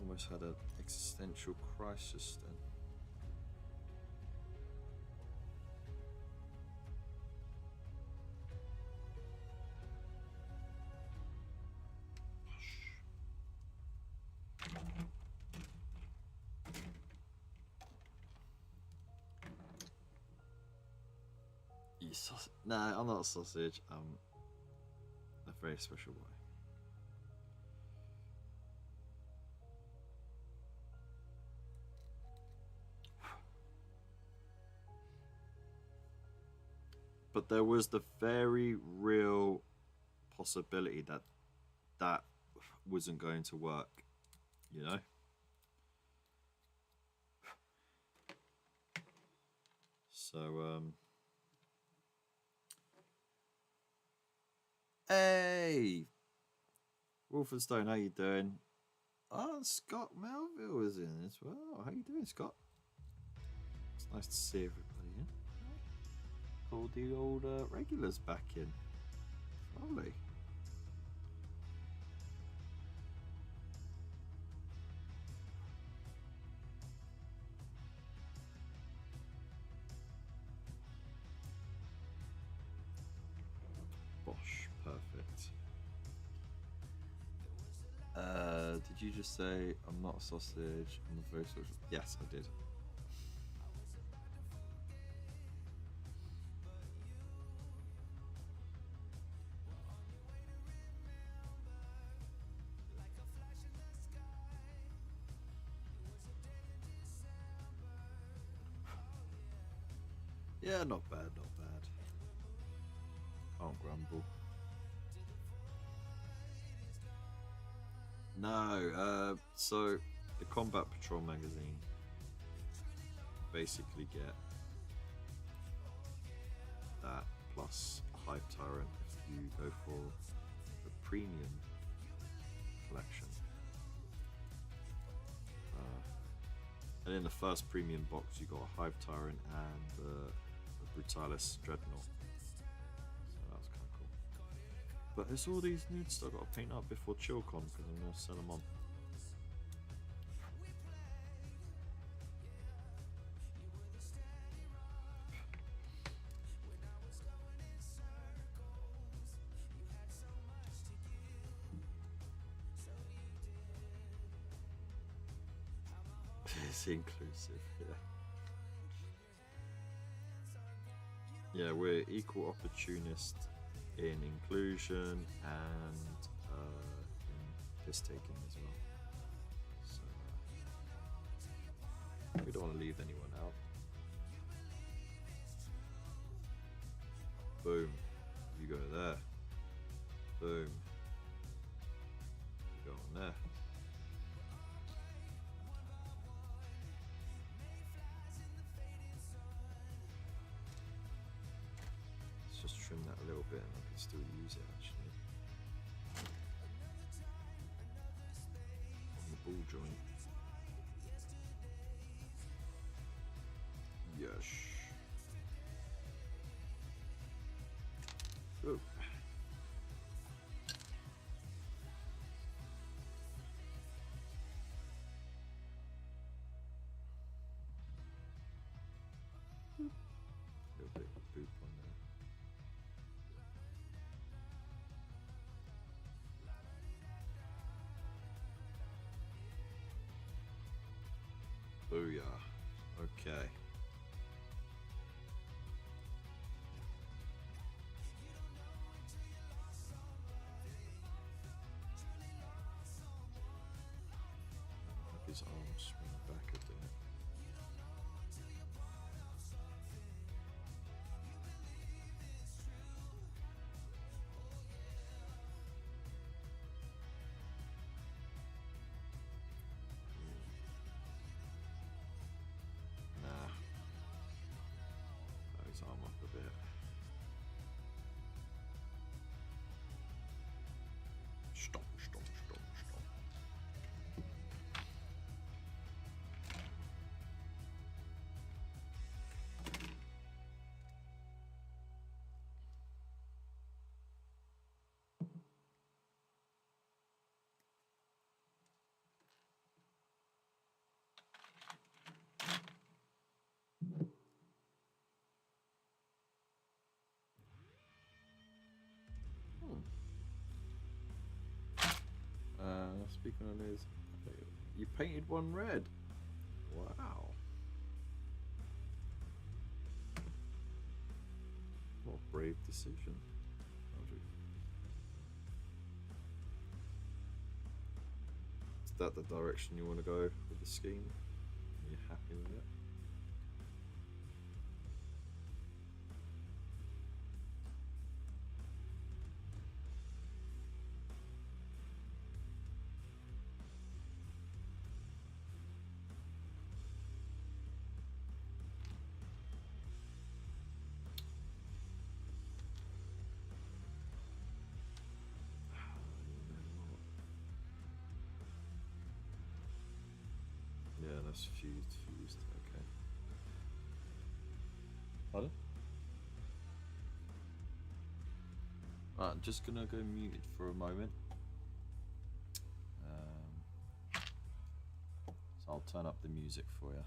Speaker 1: Almost had an existential crisis then. You sausage? Nah, I'm not a sausage. I'm a very special boy. But there was the very real possibility that that wasn't going to work, you know? So, hey! Wolfenstein, how you doing? Oh, Scott Melville is in as well. How you doing, Scott? It's nice to see everybody in. All the old regulars back in. Lovely. Bosh, perfect. Did you just say I'm not a sausage? I'm a very social? Yes, I did. Yeah, not bad, not bad. Can't grumble. No, so the Combat Patrol magazine basically get that plus a Hype Tyrant if you go for the premium collection. And in the first premium box you got a Hive Tyrant and a Brutalis Dreadnought. So that was kind of cool. But there's all these nudes that I've got to paint up before ChillCon because I'm going to sell them on. It's inclusive, yeah. Yeah, we're equal opportunist in inclusion and in piss taking as well. So we don't want to leave anyone out. Boom, you go there. Boom, you go on there. Just trim that a little bit and I can still use it actually. On the ball joint. Yes. Oh. Little bit of boop on there. Booyah. Okay. Have his arms swing back a bit. His arm up a bit. Stop. Speaking of this, you painted one red. Wow. What a brave decision. Is that the direction you want to go with the scheme? Are you happy with it? Yeah, that's fused, okay. Pardon? Right, I'm just gonna go muted for a moment. So I'll turn up the music for you.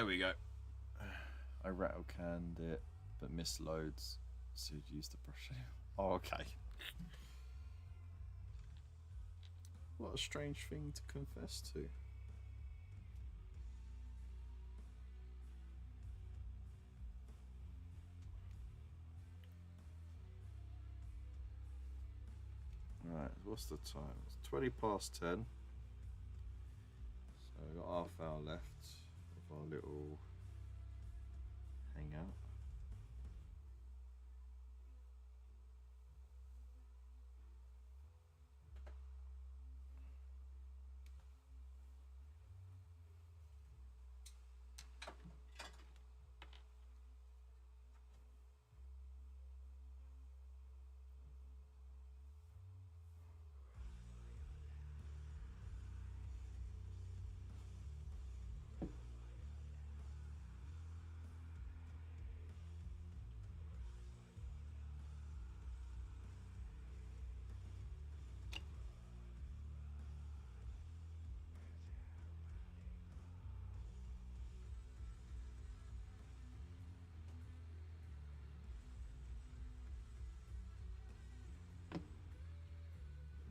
Speaker 1: There we go. I rattle canned it, but missed loads, so you'd use the brush. Oh, okay. What a strange thing to confess to. Right, what's the time? It's 20 past 10. So we've got half hour left of our little hangout.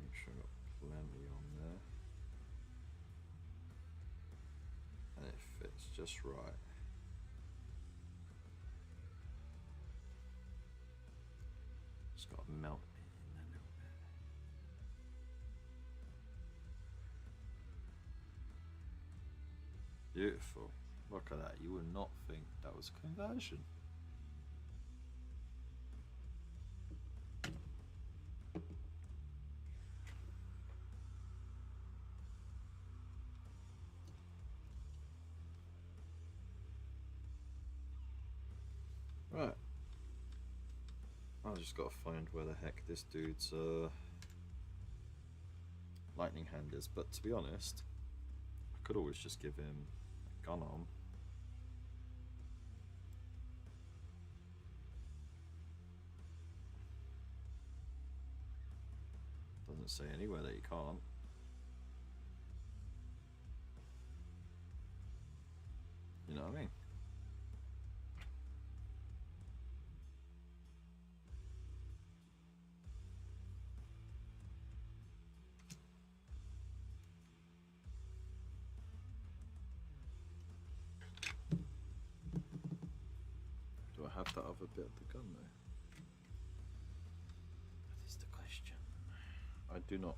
Speaker 1: Make sure I've got plenty on there. And it fits just right. Just got to melt it in a little bit. Beautiful. Look at that. You would not think that was a conversion. Right. I just got to find where the heck this dude's lightning hand is. But to be honest, I could always just give him a gun arm. Doesn't say anywhere that you can't. You know what I mean? Do I have that other bit of the gun though? That is the question. I do not.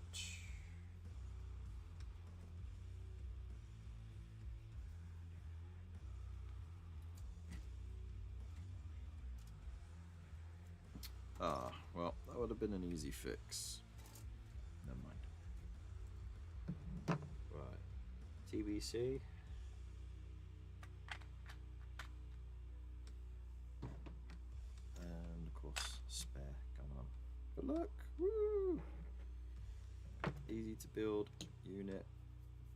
Speaker 1: Ah, well, that would have been an easy fix. Never mind. Right. TBC. And of course, spare gun arm. But look, woo! Easy to build unit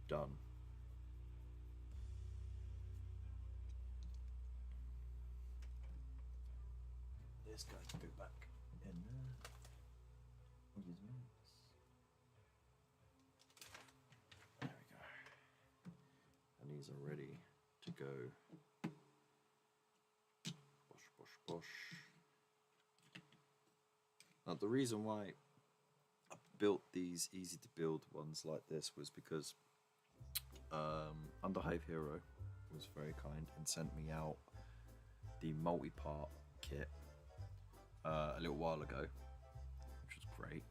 Speaker 1: done. This guy to go back in there. What is this? There we go. And these are ready to go. Bosh, bosh, bosh. Now the reason why I built these easy to build ones like this was because Underhive Hero was very kind and sent me out the multi-part kit a little while ago, which was great.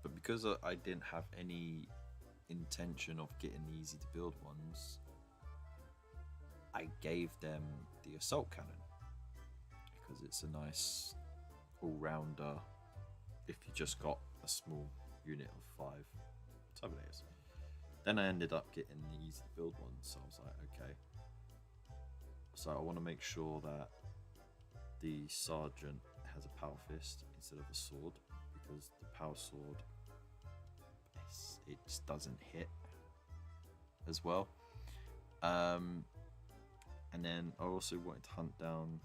Speaker 1: But because I didn't have any intention of getting the easy to build ones, I gave them the assault cannon because it's a nice all-rounder if you just got a small unit of 5 Terminators. Then I ended up getting the easy to build ones, so I was like, okay. So I want to make sure that the sergeant has a power fist instead of a sword, because the power sword, it just doesn't hit as well. And then I also wanted to hunt down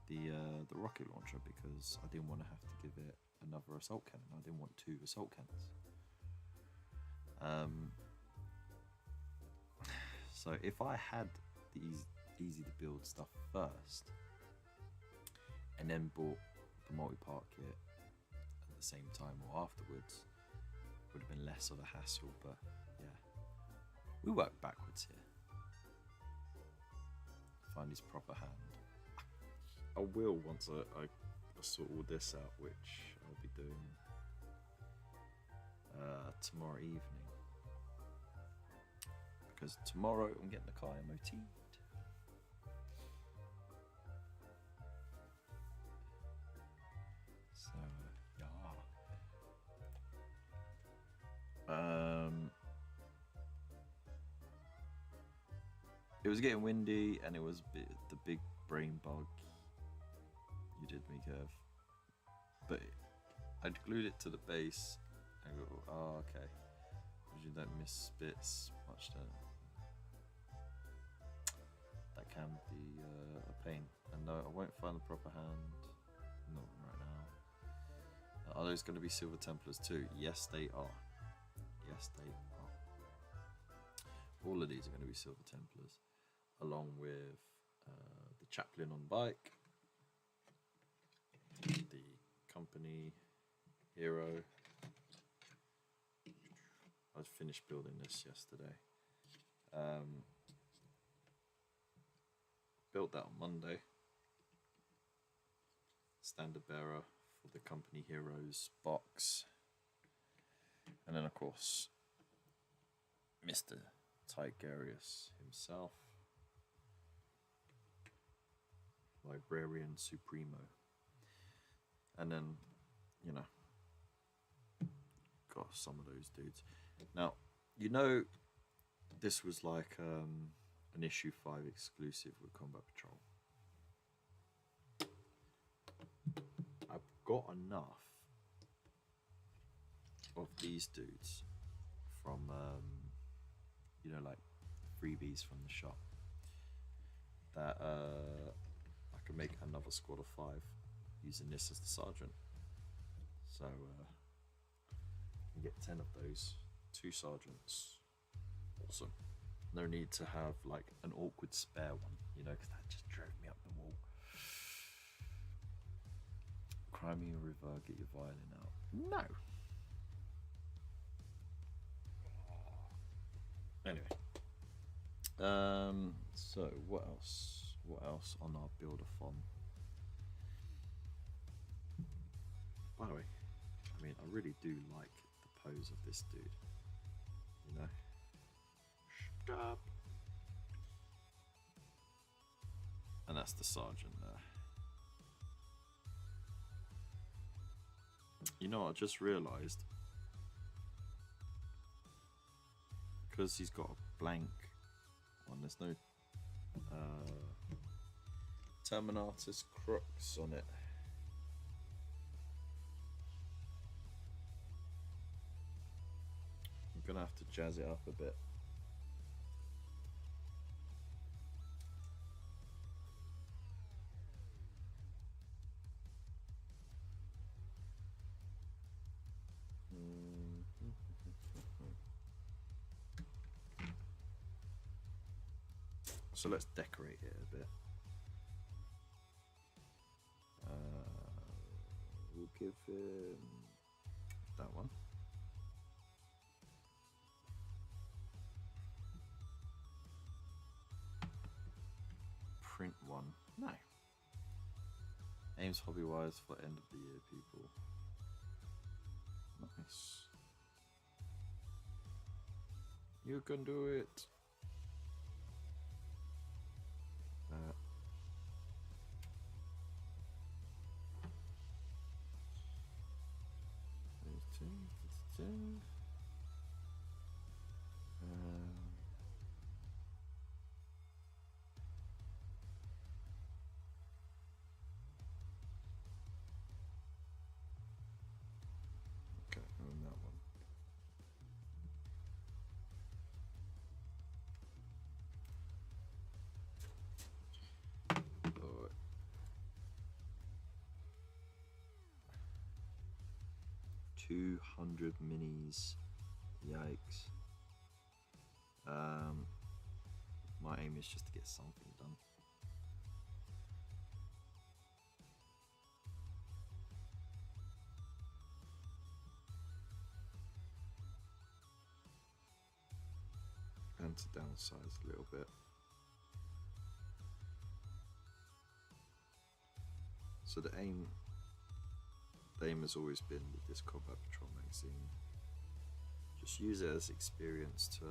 Speaker 1: the rocket launcher because I didn't want to have to give it another assault cannon. I didn't want 2 assault cannons. So if I had the easy to build stuff first, and then bought the multi-part kit at the same time or afterwards, would have been less of a hassle. But yeah, we work backwards here. Find his proper hand. I will once I sort all this out, which I'll be doing tomorrow evening, because tomorrow I'm getting the car MOT'd. So yeah. It was getting windy, and it was the big brain bug. You did me, Kev. But I'd glued it to the base and go, oh, okay. Because you don't miss bits much, that can be a pain. And no, I won't find the proper hand. Not right now. Are those going to be Silver Templars too? Yes, they are. Yes, they are. All of these are going to be Silver Templars, along with the Chaplain on bike, the company hero. I finished building this yesterday. Built that on Monday. Standard bearer for the company heroes box, and then of course Mr. Tigerius himself, Librarian Supremo. And then, you know, got some of those dudes. Now, you know, this was like an issue 5 exclusive with Combat Patrol. I've got enough of these dudes from, you know, like freebies from the shop, that I can make another squad of 5 using this as the sergeant. So you get 10 of those, 2 sergeants. Awesome. No need to have like an awkward spare one, you know, because that just drove me up the wall. Cry me a river, get your violin out. No. Anyway. So what else? What else on our build-a-thon? By the way, I mean, I really do like the pose of this dude. You know? Stop. And that's the sergeant there. You know, I just realised, because he's got a blank one, there's no Terminatus crux on it. I'm gonna have to jazz it up a bit. So let's decorate it a bit. We'll give him that one. Print one. No. Aims hobby wise for end of the year people. Nice. You can do it. Okay, and that one. Alright. 200 minis. Yikes. My aim is just to get something done. And to downsize a little bit. So the aim has always been with this Combat Patrol magazine, just use it as experience to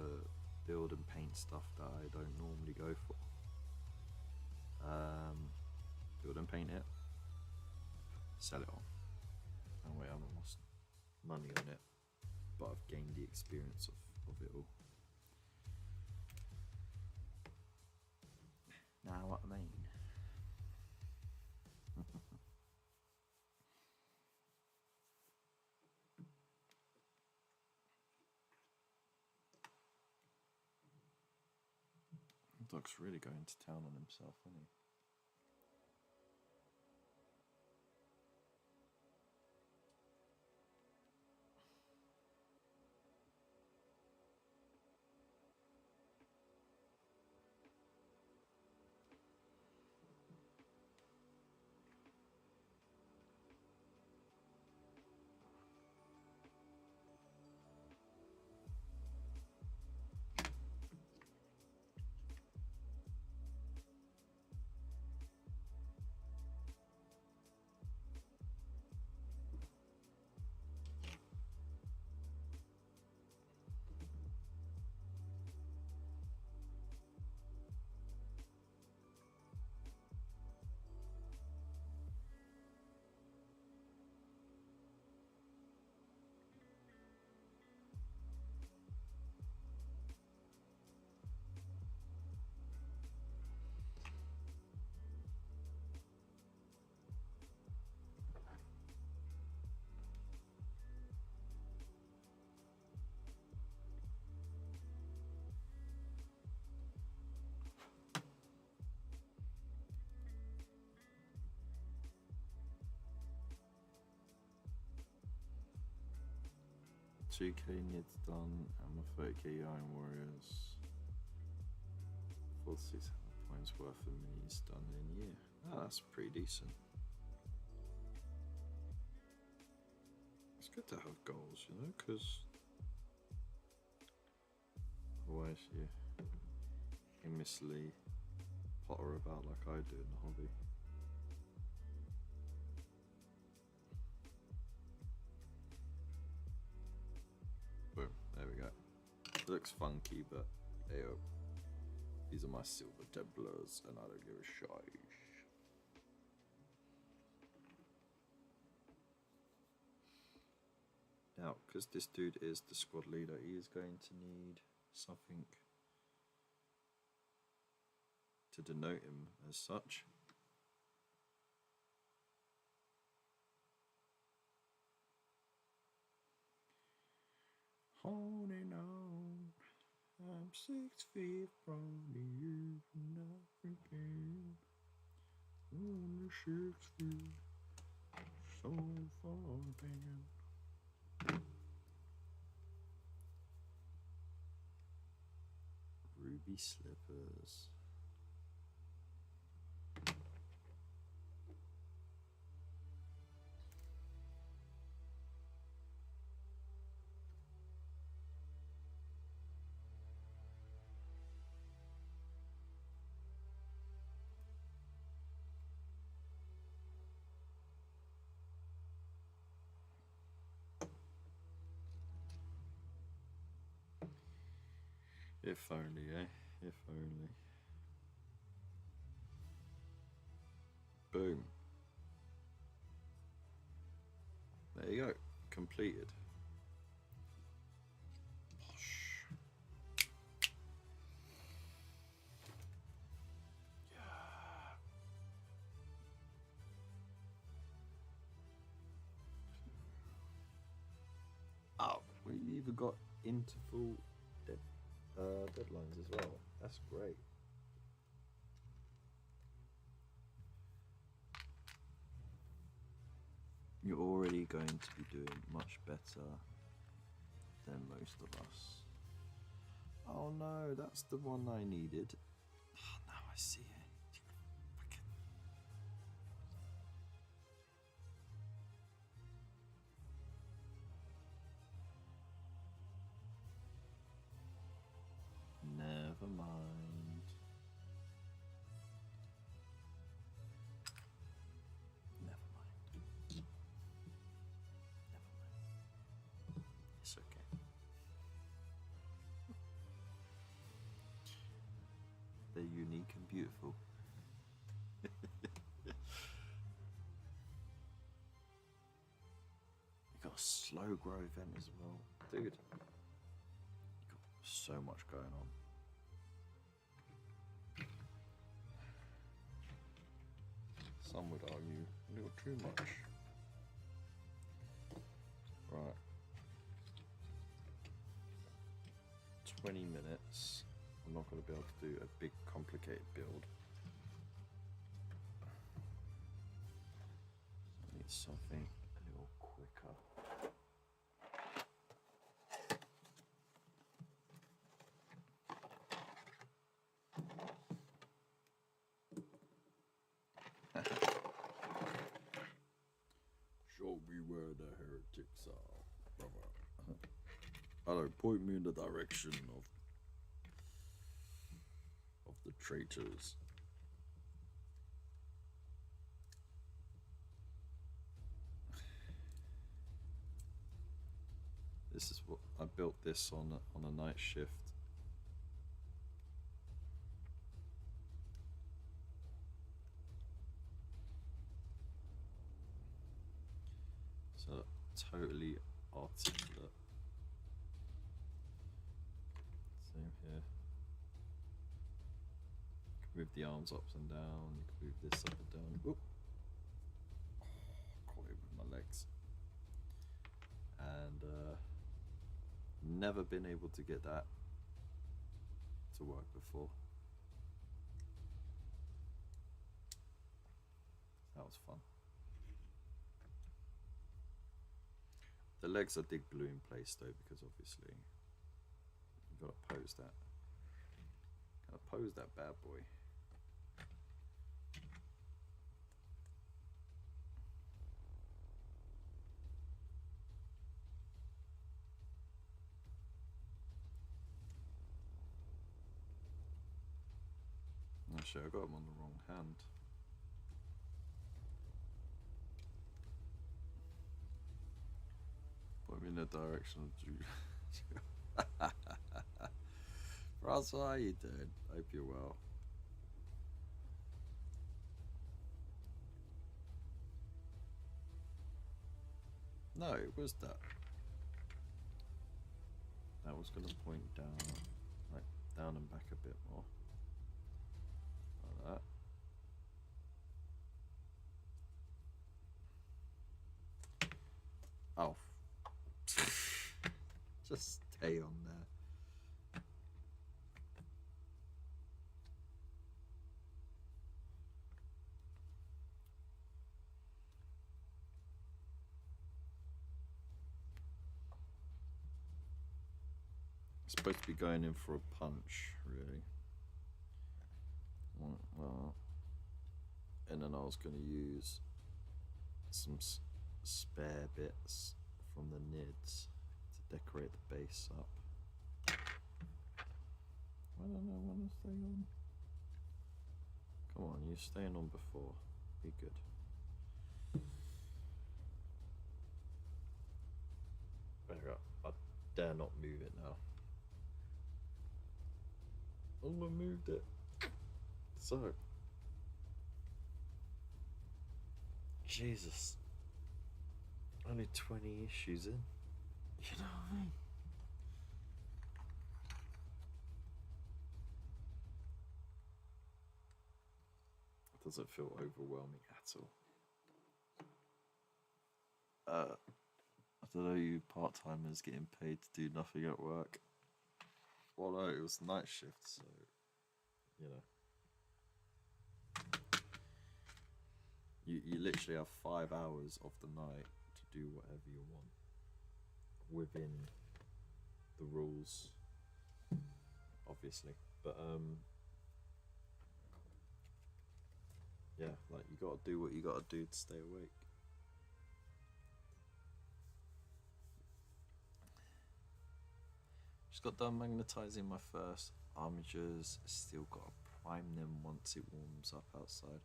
Speaker 1: build and paint stuff that I don't normally go for. Build and paint it, sell it on. That way I haven't lost money on it, but I've gained the experience of it all. Now what I mean. Doc's really going to town on himself, isn't he? $2K Nids done, and my 30K Iron Warriors. 4,600 points worth of minis done in a year. Oh, that's pretty decent. It's good to have goals, you know, because otherwise you aimlessly potter about like I do in the hobby. Boom, there we go. It looks funky, but ayo, these are my Silver Templars and I don't give a shite. Now, because this dude is the squad leader, he is going to need something to denote him as such. Holding on, I'm 6 feet from you, nothing can. Only 6 feet, so far down. Ruby slippers. If only, eh? If only. Boom. There you go. Completed. Posh. Yeah. Oh, we even got interval deadlines as well. That's great. You're already going to be doing much better than most of us. Oh no, that's the one I needed. see it. Never mind. Never mind. Never mind. It's okay. They're unique and beautiful. You got a slow grow event as well, dude. You got so much going on. Some would argue a little too much. Right. 20 minutes. I'm not going to be able to do a big complicated build. I need something a little quicker. Show me where the heretics are. I don't point me in the direction of the traitors. This is what I built this on a night shift. So totally articulate. Same here. You can move the arms up and down. You can move this up and down. Whoop. Oh, caught it with my legs. And never been able to get that to work before. That was fun. The legs I did glue in place though, because obviously you've got to pose that. Gotta pose that bad boy. Actually, I got him on the wrong hand. Put me in the direction of Russell, how you doing? Hope you're well. No, it was that. That was going to point down, like down and back a bit more. Like that. Oh. Just stay on there. It's supposed to be going in for a punch, really. Well, and then I was going to use some spare bits from the nids to decorate the base up. I don't know when to stay on. Come on, you're staying on before. Be good. There we go. I dare not move it now. Oh, I moved it. So, Jesus, only 20 issues in. You know what I mean? It doesn't feel overwhelming at all. I don't know, you part-timers getting paid to do nothing at work. Well, no, it was night shift, so, you know. You literally have 5 hours of the night to do whatever you want within the rules, obviously. But Yeah, like you gotta do what you gotta do to stay awake. Just got done magnetizing my first armatures. Still gotta prime them once it warms up outside.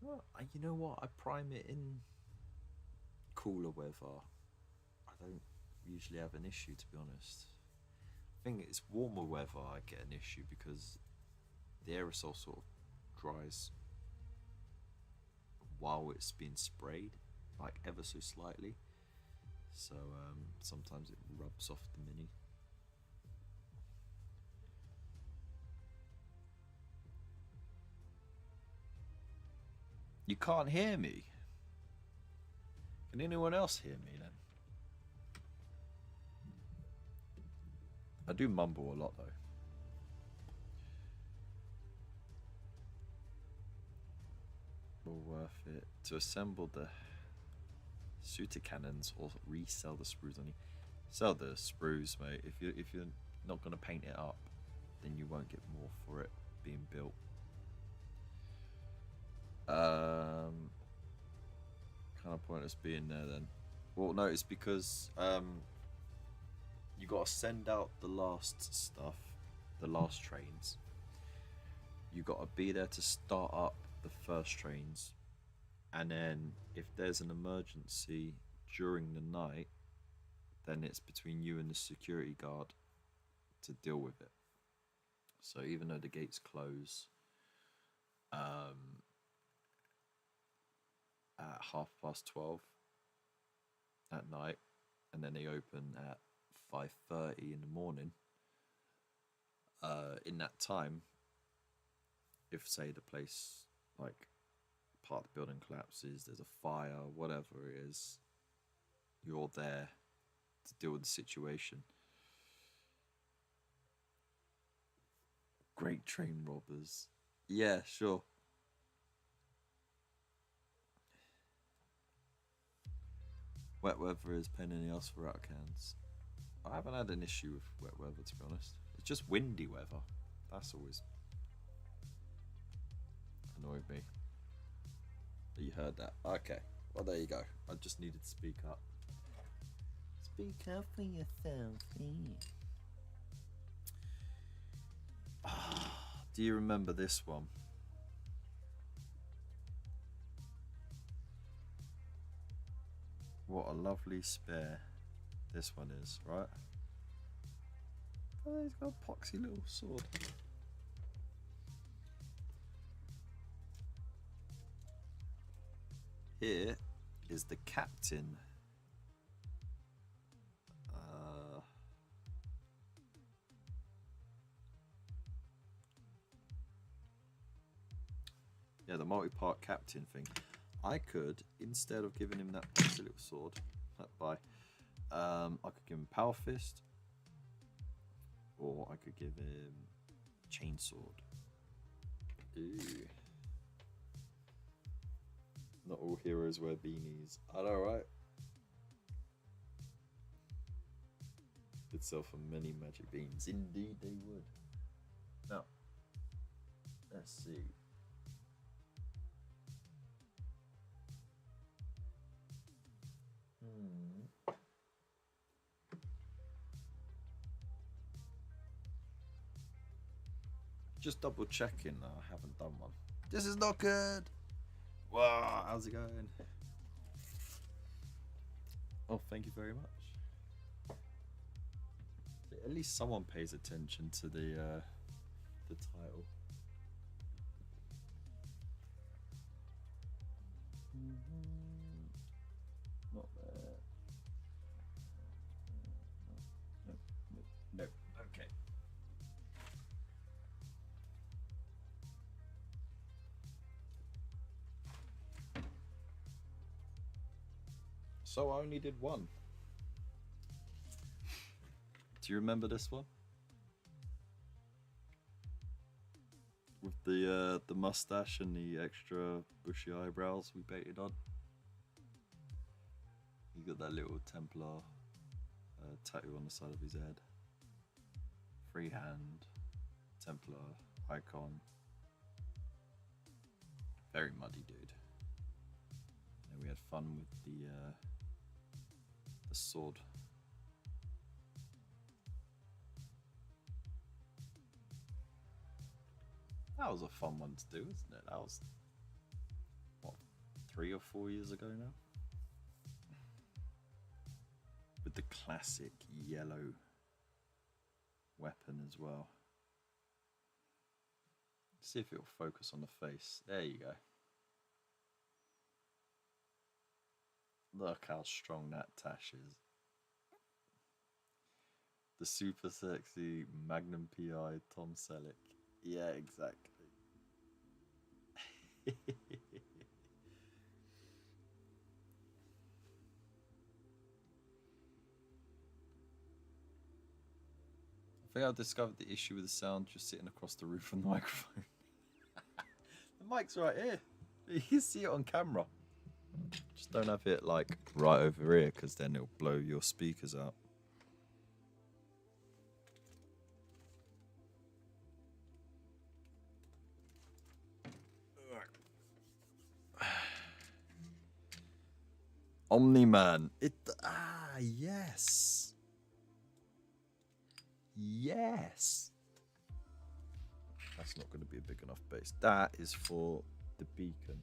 Speaker 1: Well, you know what? I prime it in cooler weather. I don't usually have an issue, to be honest. I think it's warmer weather I get an issue because the aerosol sort of dries while it's being sprayed, like ever so slightly. So sometimes it rubs off the mini. You can't hear me? Can anyone else hear me then? I do mumble a lot though. Well worth it to assemble the suitor cannons or resell the sprues on you. Sell the sprues, mate. If you're not gonna paint it up, then you won't get more for it being built. Kind of pointless being there then. Well, no, it's because you gotta send out the last stuff, the last trains. You gotta be there to start up the first trains, and then if there's an emergency during the night, then it's between you and the security guard to deal with it. So even though the gates close at 12:30 at night, and then they open at 5:30 in the morning, in that time, if say the place, like part of the building collapses, there's a fire, whatever it is, you're there to deal with the situation. Great train robbers. Yeah, sure. Wet weather is pain in the ass for out cans. I haven't had an issue with wet weather, to be honest. It's just windy weather. That's always annoyed me. But you heard that. Okay. Well, there you go. I just needed to speak up. Speak up for yourself. Do you remember this one? What a lovely spare this one is, right? Oh, he's got a poxy little sword. Here is the captain. Yeah, the multi-part captain thing. I could, instead of giving him that little sword, I could give him Power Fist, or I could give him Chainsword. Ooh. Not all heroes wear beanies. I know, right? Could sell for many magic beans. Indeed, they would. Now, let's see. Just double checking that I haven't done one. This is not good. Wow, how's it going? Oh, thank you very much. At least someone pays attention to the title. Not there. No. Okay. So I only did one. Do you remember this one? With the mustache and the extra bushy eyebrows we baited on. He got that little Templar tattoo on the side of his head. Freehand Templar icon. Very muddy, dude. And we had fun with the sword. That was a fun one to do, isn't it? That was, what, 3 or 4 years ago now? With the classic yellow weapon as well. See if it'll focus on the face. There you go. Look how strong that tash is. The super sexy Magnum PI Tom Selleck. Yeah, exactly. I think I've discovered the issue with the sound just sitting across the roof from the microphone. The mic's right here. You can see it on camera. Just don't have it like right over here because then it'll blow your speakers out. Omni-Man. Yes. Yes. That's not going to be a big enough base. That is for the beacon.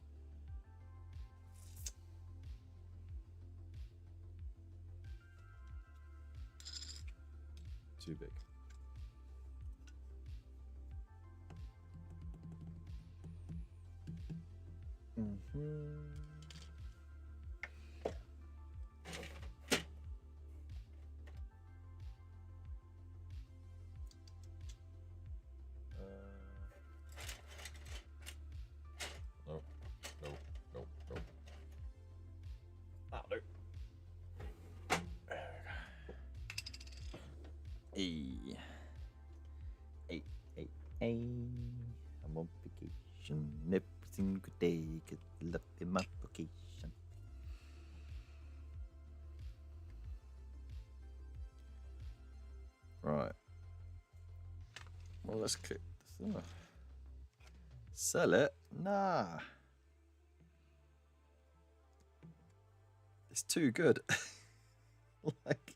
Speaker 1: Too big. No. That'll do. I'm on vacation every single day. Get love in my vacation. Right. Well, let's click this. Sell it? Nah. It's too good. Like,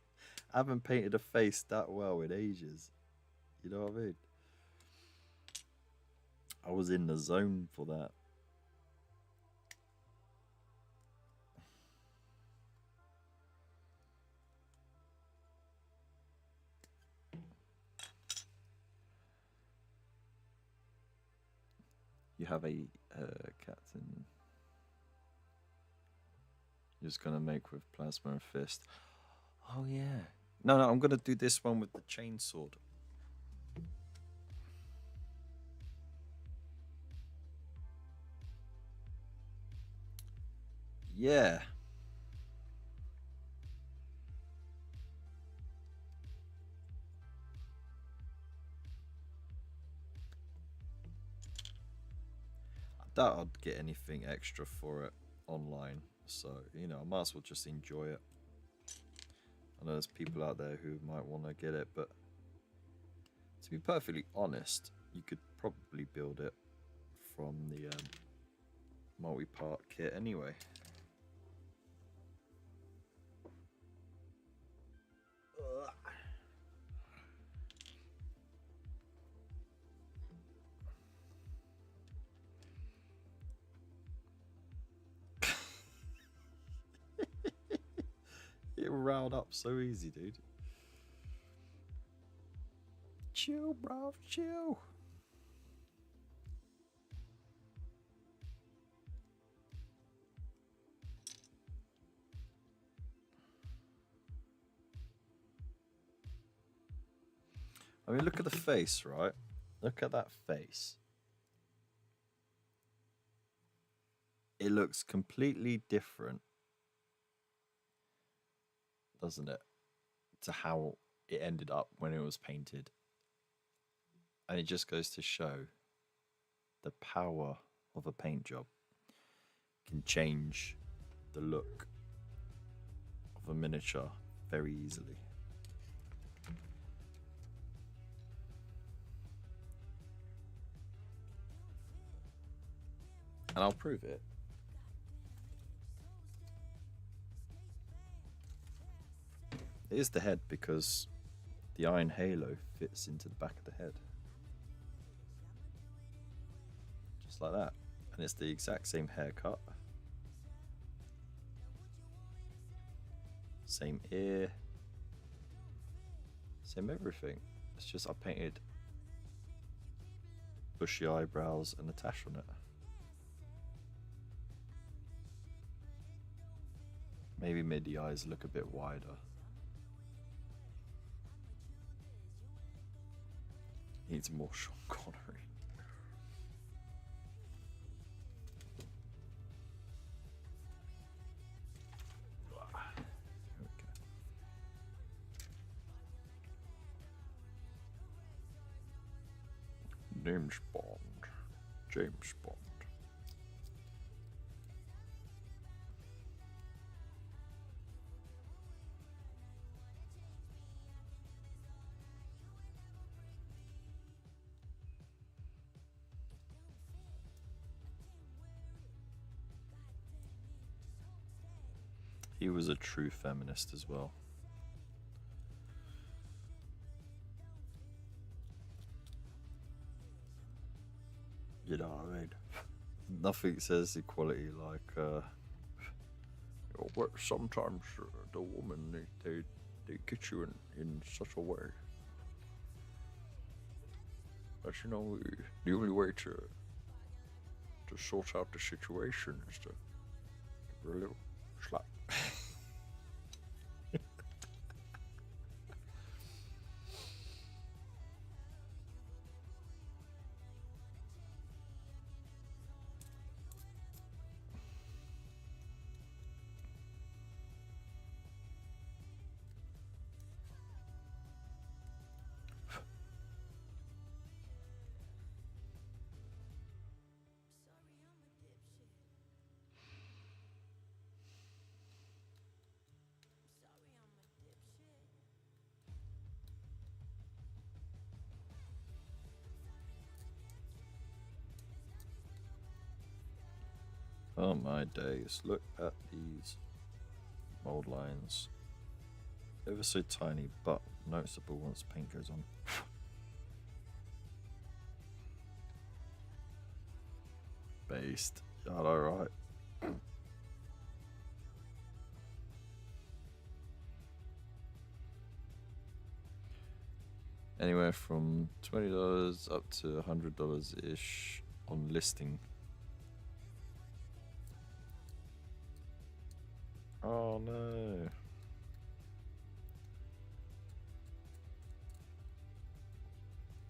Speaker 1: I haven't painted a face that well in ages. You know what I mean? I was in the zone for that. You have a captain. You're just gonna make with plasma and fist. Oh yeah. No, I'm gonna do this one with the chainsword. Yeah. I doubt I'd get anything extra for it online, so you know, I might as well just enjoy it. I know there's people out there who might want to get it, but to be perfectly honest, you could probably build it from the multi-part kit anyway. It riled up so easy, dude. Chill, bro, chill. I mean, look at the face, right? Look at that face. It looks completely different, doesn't it, to how it ended up when it was painted. And it just goes to show the power of a paint job can change the look of a miniature very easily. And I'll prove it. It is the head because the iron halo fits into the back of the head. Just like that. And it's the exact same haircut. Same ear. Same everything. It's just I painted bushy eyebrows and a tash on it. Maybe made the eyes look a bit wider. Needs more Sean Connery. James Bond. James Bond. He was a true feminist as well. You know what I mean? Nothing says equality like, sometimes the woman, they get you in such a way. But you know, the only way to sort out the situation is to give her a little slap. Oh my days, look at these mold lines. Ever so tiny, but noticeable once paint goes on. Based. Alright. Anywhere from $20 up to $100-ish on listing. Oh no.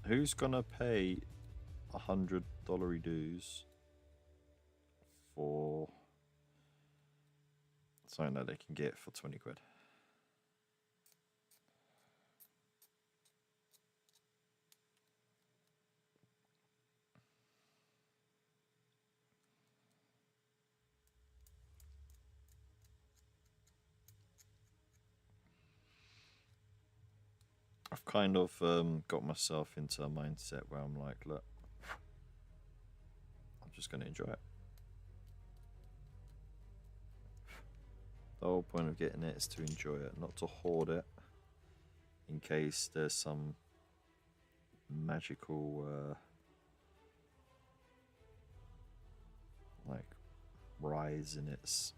Speaker 1: Who's gonna pay $100 dues for something that they can get for 20 quid? I've kind of got myself into a mindset where I'm like, look, I'm just going to enjoy it. The whole point of getting it is to enjoy it, not to hoard it in case there's some magical like rise in its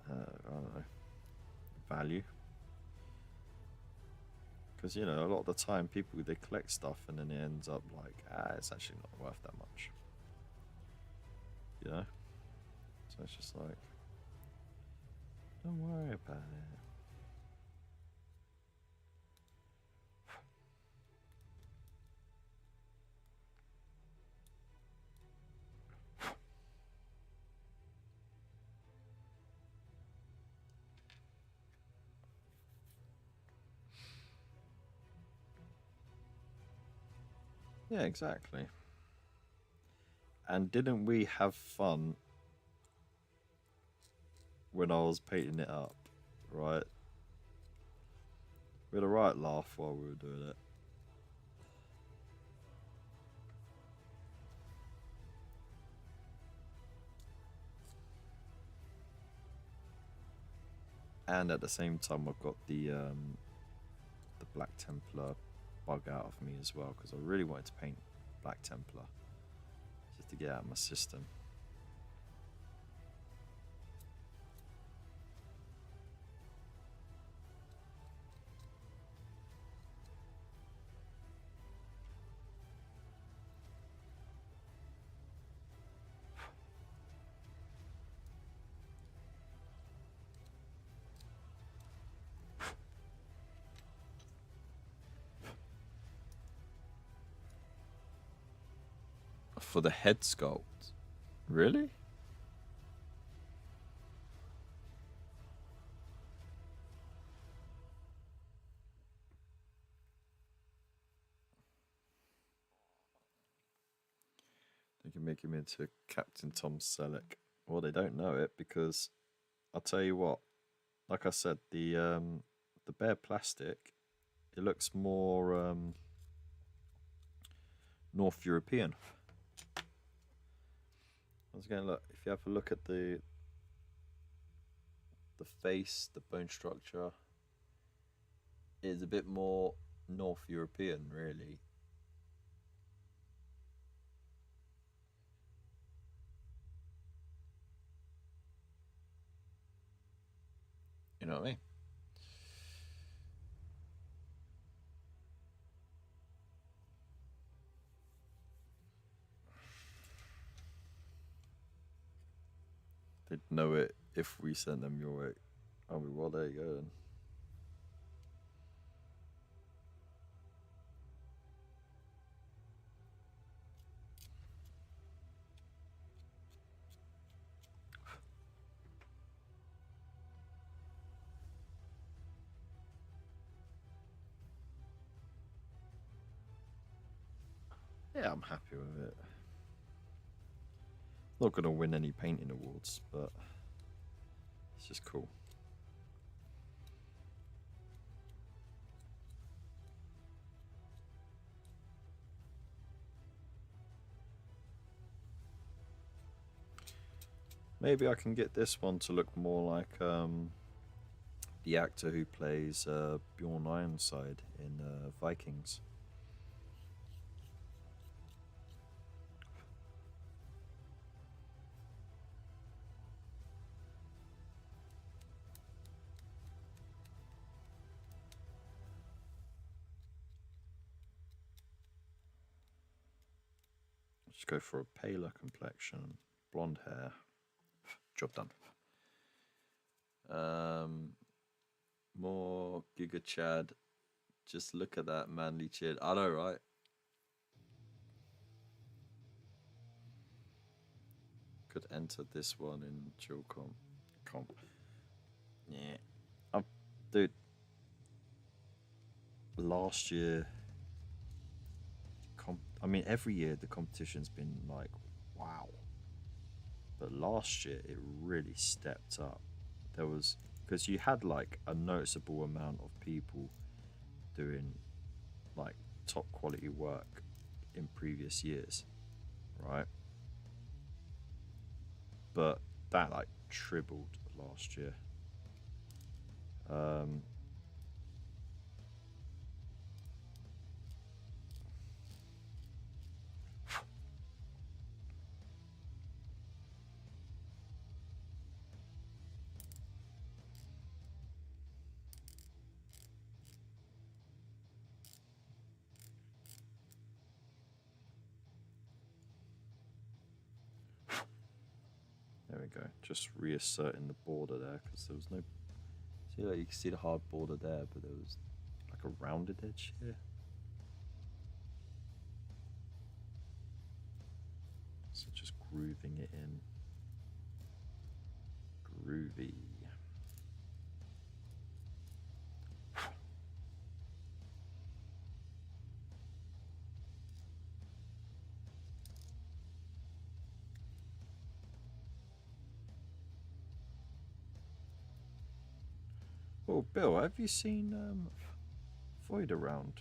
Speaker 1: I don't know, value. Because, you know, a lot of the time people, they collect stuff and then it ends up like, it's actually not worth that much. You know? So it's just like, don't worry about it. Yeah, exactly. And didn't we have fun when I was painting it up, right? We had a right laugh while we were doing it. And at the same time, I've got the Black Templar bug out of me as well, because I really wanted to paint Black Templar just to get out of my system. For the head sculpt? Really? They can make him into Captain Tom Selleck. Well, they don't know it, because I'll tell you what, like I said, the bare plastic, it looks more North European. Once again, look, if you have a look at the face, the bone structure, is a bit more North European, really. You know what I mean? They'd know it if we sent them your way. Oh, well, there you go then. Yeah, I'm happy with it. Not going to win any painting awards, but it's just cool. Maybe I can get this one to look more like the actor who plays Bjorn Ironside in Vikings. Just go for a paler complexion, blonde hair. Job done. More Giga Chad. Just look at that manly chin. I know, right? Could enter this one in chill comp. Yeah. Dude. Last year, I mean, every year the competition's been like, wow. But last year it really stepped up. There was, because you had like a noticeable amount of people doing like top quality work in previous years, right? But that like tripled last year. There we go. Just reasserting the border there, because there was no. See, like, you can see the hard border there, but there was like a rounded edge here. So just grooving it in. Groovy. Oh, Bill, have you seen Void around?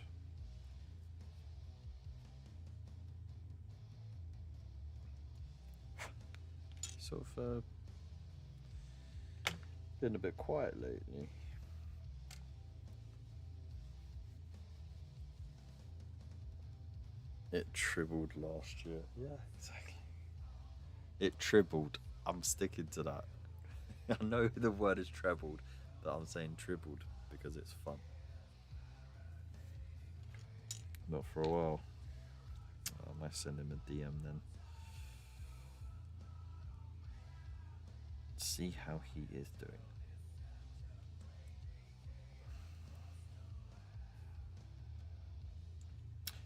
Speaker 1: Sort of Been a bit quiet lately. It tribbled last year. Yeah, exactly. It tribbled. I'm sticking to that. I know the word is trebled, but I'm saying tribbled because it's fun. Not for a while. I might send him a DM then. See how he is doing.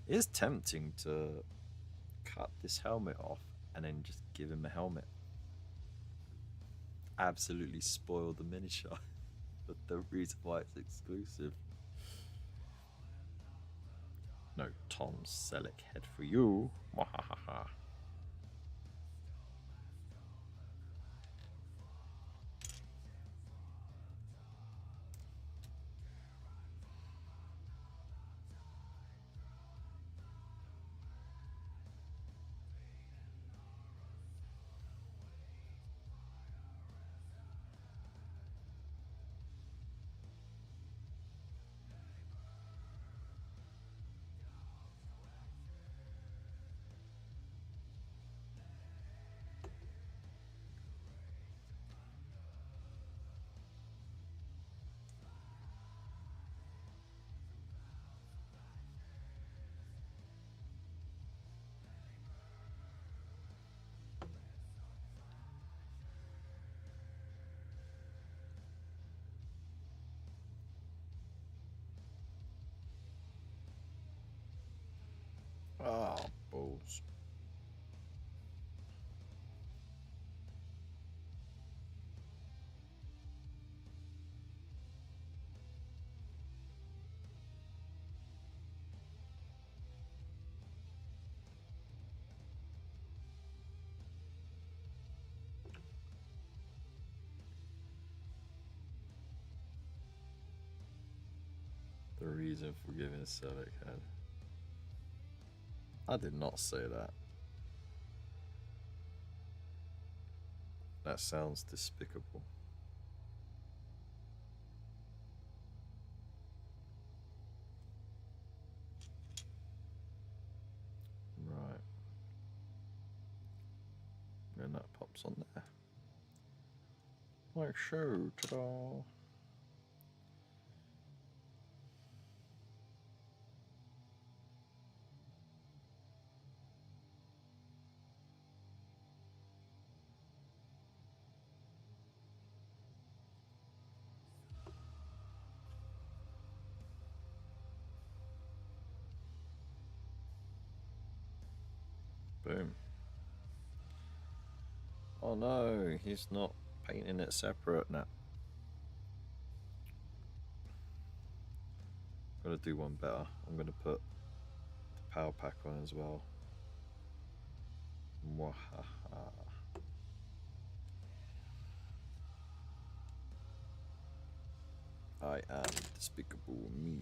Speaker 1: It is tempting to cut this helmet off and then just give him a helmet. Absolutely spoil the miniature. But the reason why it's exclusive. No Tom Selleck head for you. Wahahaha. Ah, balls. The reason for giving a Selleck head. I did not say that. That sounds despicable. Right. And that pops on there. Like so, ta-da. Boom. Oh no, he's not painting it separate now. I'm gonna do one better. I'm gonna put the power pack on as well. Mwahaha. I am despicable me.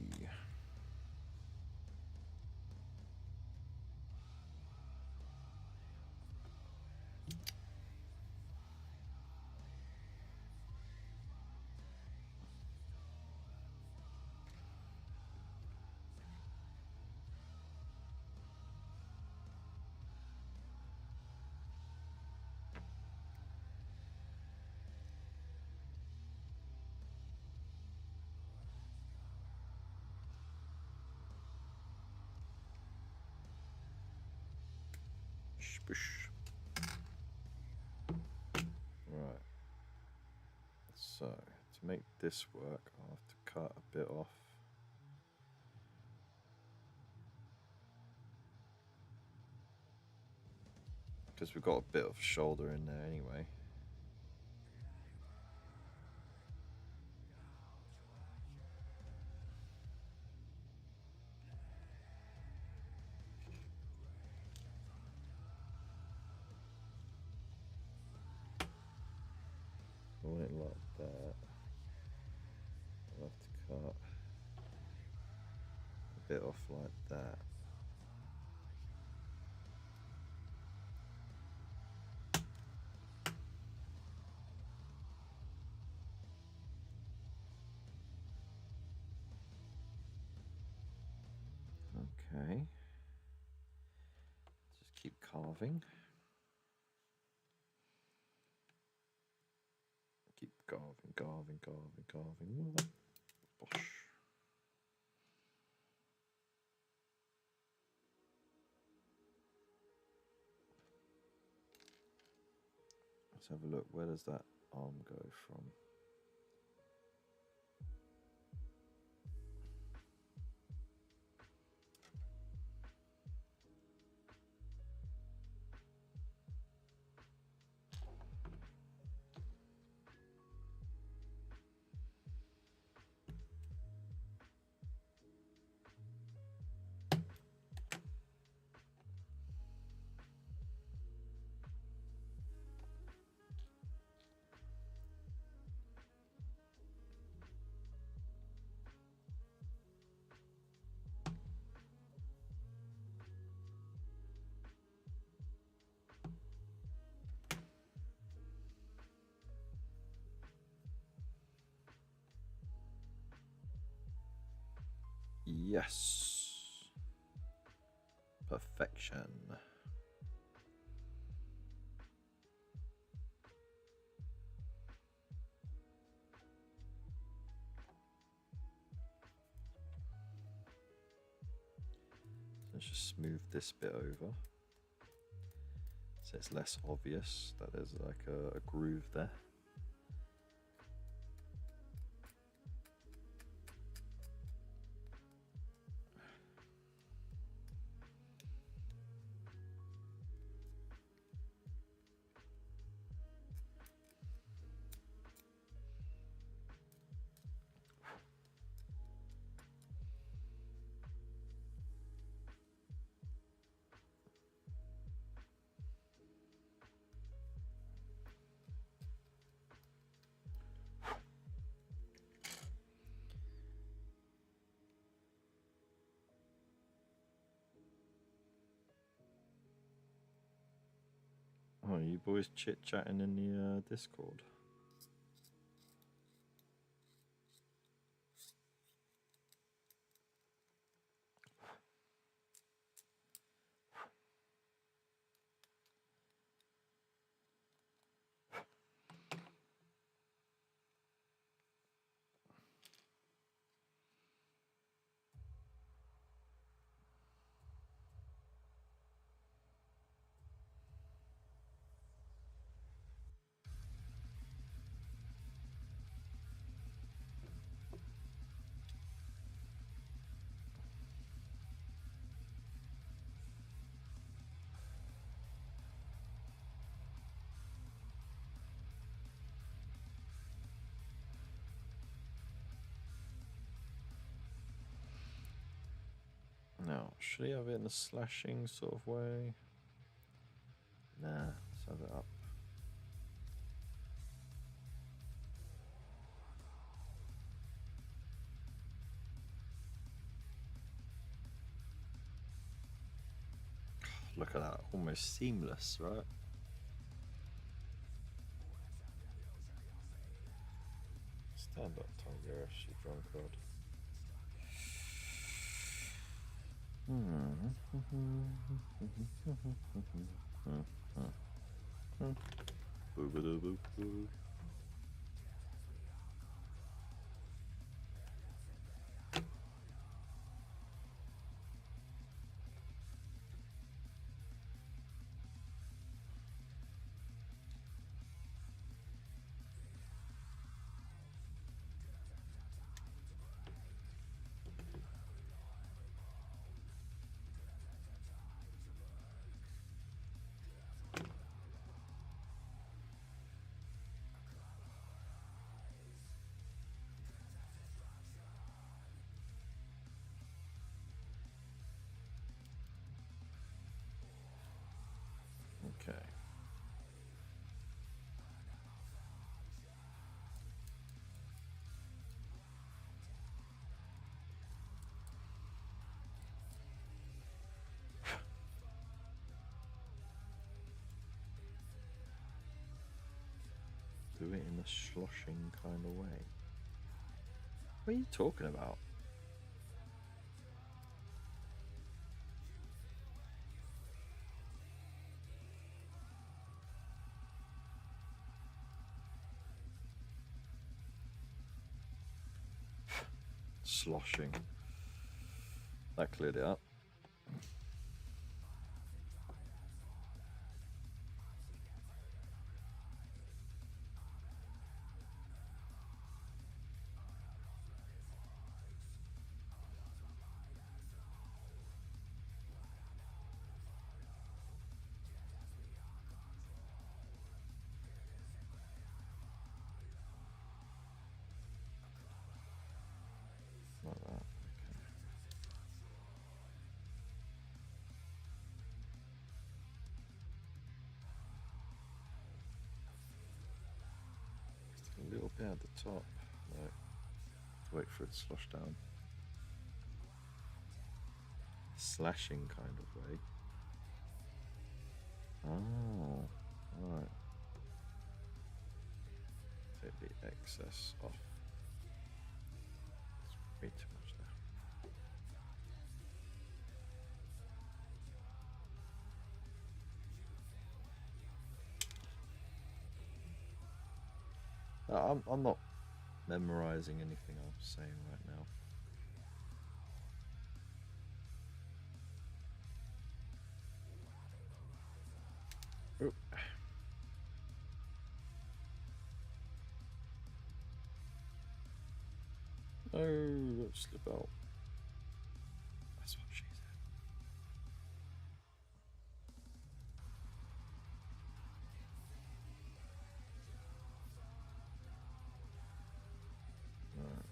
Speaker 1: Spush. Right. So, to make this work, I'll have to cut a bit off. Because we've got a bit of shoulder in there anyway. I want it like that. I'll have to cut a bit off like that.
Speaker 2: Okay. Just keep carving. Keep carving. Bosh. Let's have a look. Where does that arm go from? Yes. Perfection. Let's just smooth this bit over so it's less obvious that there's like a groove there. Oh, you boys chit-chatting in the Discord? Now, should he have it in a slashing sort of way? Nah, let's have it up. Look at that, almost seamless, right? Stand up, Tiger, you drunk rod. Boo-ba-doo-boo-boo. Okay. Do it in a sloshing kind of way. What are you talking about? sloshing. That cleared it up. Like that. Okay. Just a little bit at the top. Right. Wait for it to slosh down. Slashing kind of way. Oh, right. Take the excess off. It's way too much there. I'm not memorizing anything I'm saying right now. Oop. No, don't slip out. That's what she said. Right.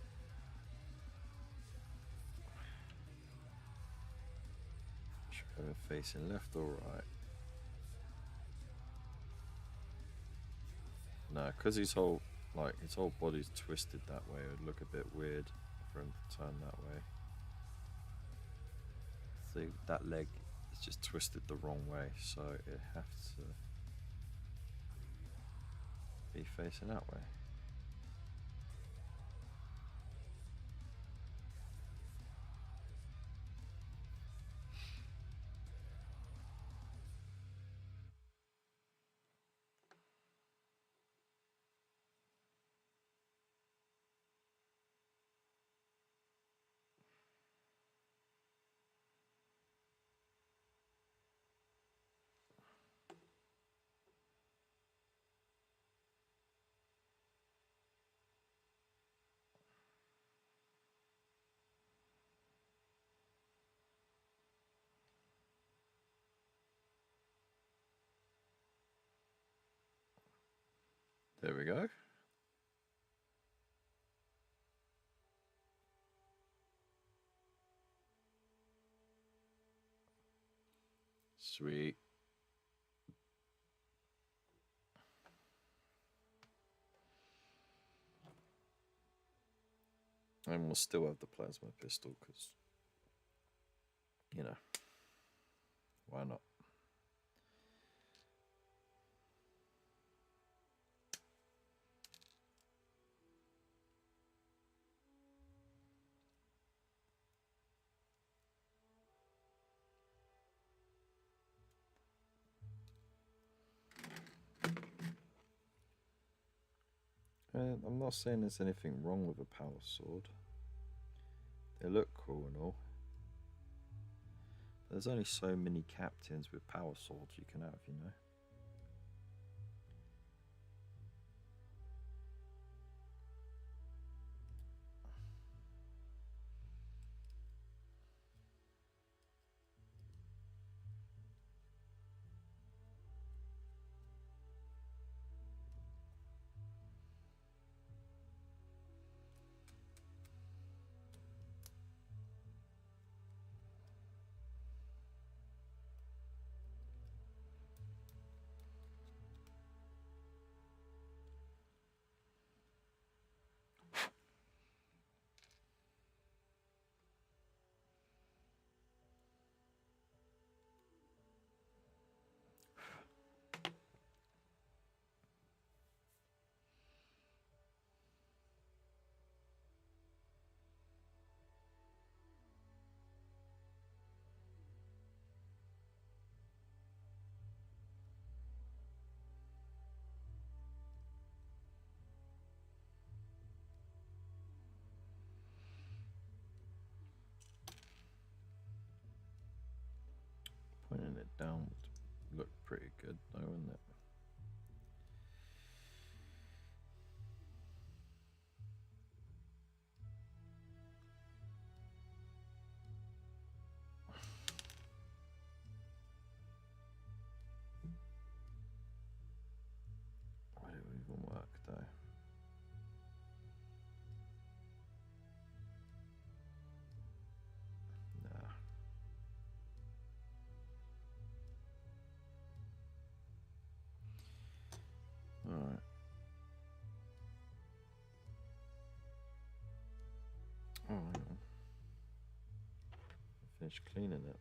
Speaker 2: Should we have it facing left or right? No, because his whole body's twisted that way. It would look a bit weird for him to turn that way. See, that leg is just twisted the wrong way, so it has to be facing that way. There we go. Sweet. And we'll still have the plasma pistol because, you know, why not? I'm not saying there's anything wrong with a power sword. They look cool and all. There's only so many captains with power swords you can have, you know. down would look pretty good, though, wouldn't it? Would it even work, though? Nah. Alright. Oh, hang on. I finished cleaning it.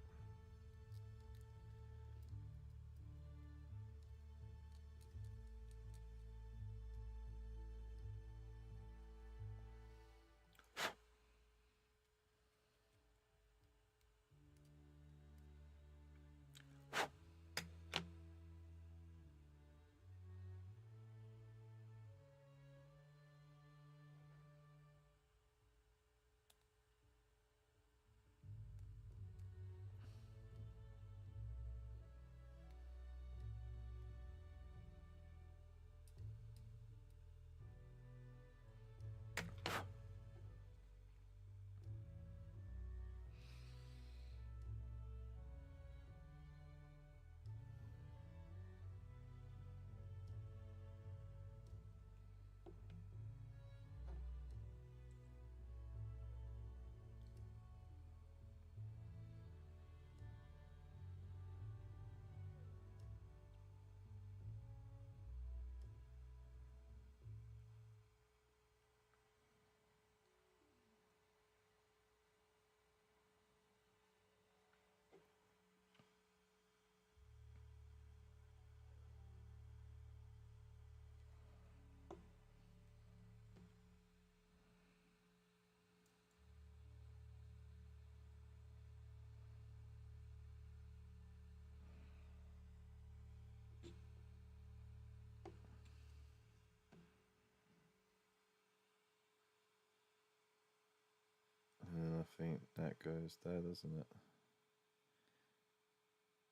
Speaker 2: And I think that goes there, doesn't it?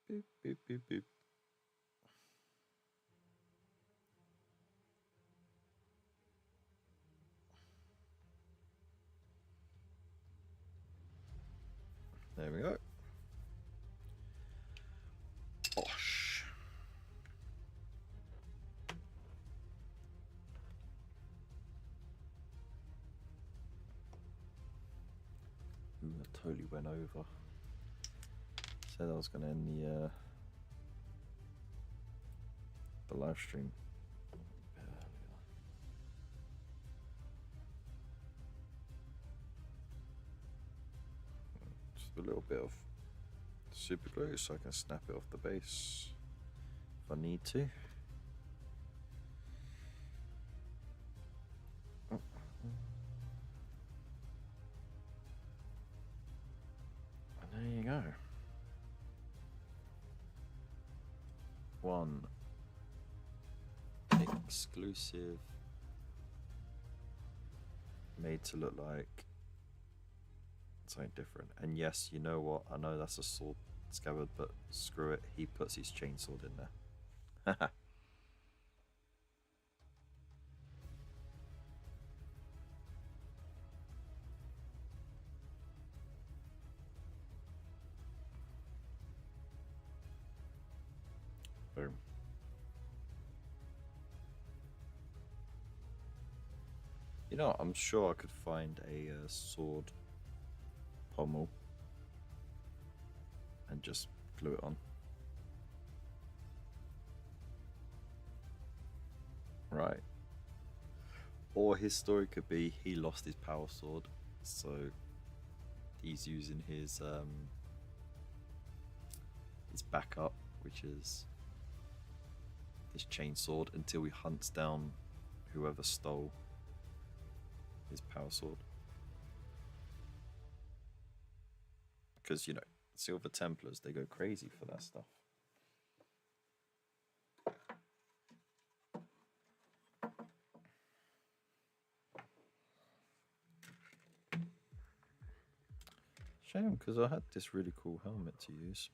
Speaker 2: Beep, beep, beep, beep. There we go. Osh. Ooh, I totally went over. Said I was going to end the live stream a bit earlier. Just a little bit of super glue so I can snap it off the base if I need to. And there you go. One exclusive, made to look like something different. And yes, you know what? I know that's a sword scabbard, but screw it. He puts his chainsword in there. Boom. You know, I'm sure I could find a sword pommel and just glue it on. Right. Or his story could be he lost his power sword, so he's using his backup, which is his chainsword, until he hunts down whoever stole his power sword. Because, you know, Silver Templars, they go crazy for that stuff. Shame, because I had this really cool helmet to use.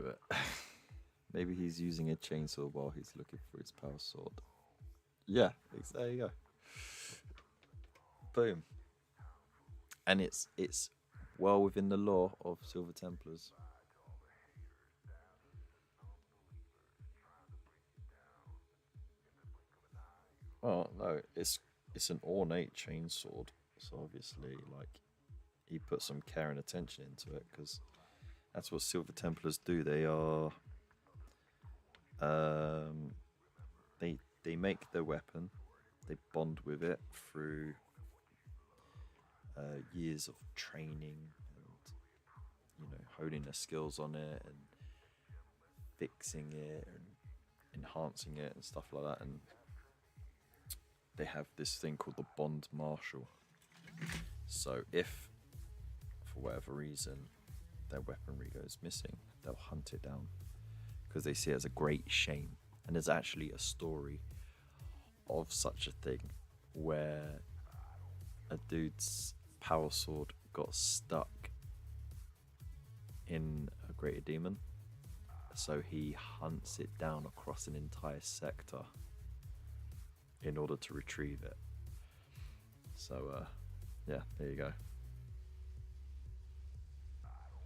Speaker 2: with it. Maybe he's using a chainsaw while he's looking for his power sword. Yeah, there you go. Boom. And it's well within the lore of Silver Templars. Oh no, it's an ornate chainsword, so obviously, like, he put some care and attention into it, because that's what Silver Templars do. They are, they make their weapon, they bond with it through years of training and honing their skills on it and fixing it and enhancing it and stuff like that. And they have this thing called the Bond Marshal. So if, for whatever reason, their weaponry goes missing, they'll hunt it down because they see it as a great shame. And there's actually a story of such a thing where a dude's power sword got stuck in a greater demon, so he hunts it down across an entire sector in order to retrieve it. So yeah, there you go.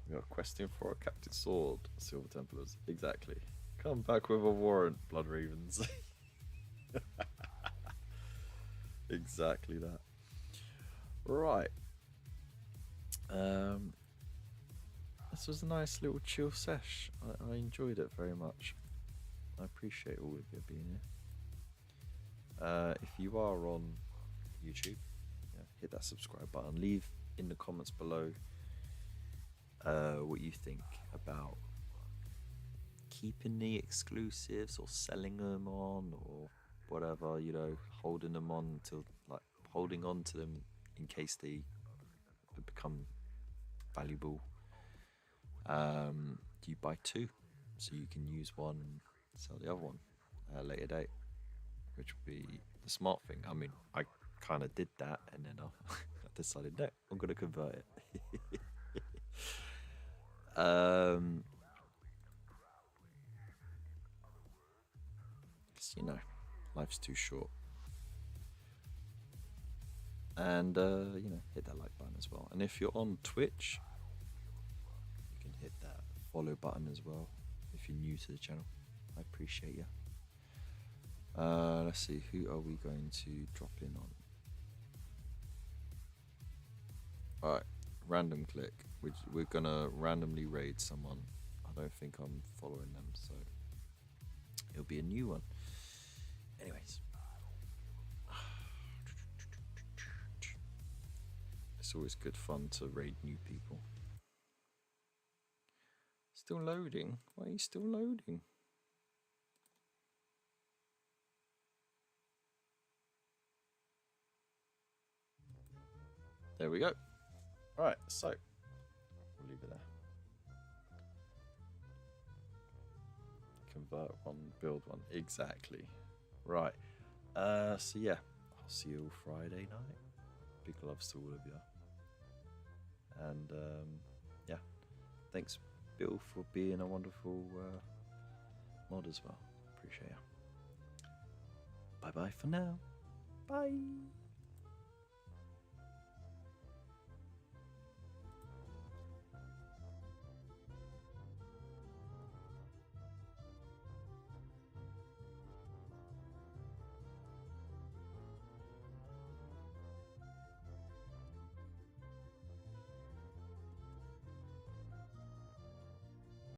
Speaker 2: We are questing for a Captain Sword, Silver Templars. Exactly. Come back with a warrant, Blood Ravens. Exactly that. Right. This was a nice little chill sesh. I enjoyed it very much. I appreciate all of you being here. If you are on YouTube, hit that subscribe button. Leave in the comments below what you think about keeping the exclusives or selling them on or whatever, holding them on until, like, holding on to them in case they become valuable. Do you buy two so you can use one and sell the other one at a later date, which would be the smart thing. I mean, I kind of did that, and then I decided, no, I'm going to convert it. Because, life's too short. And, hit that like button as well. And if you're on Twitch, you can hit that follow button as well if you're new to the channel. I appreciate you. Let's see, who are we going to drop in on? Alright, random click. We're gonna randomly raid someone. I don't think I'm following them, so it'll be a new one. Anyways, it's always good fun to raid new people. Still loading? Why are you still loading? There we go. Alright, so we'll leave it there. Convert one, build one. Exactly. Right. So yeah, I'll see you all Friday night. Big loves to all of you. And yeah, thanks Bill for being a wonderful mod as well. Appreciate you. Bye bye for now. Bye.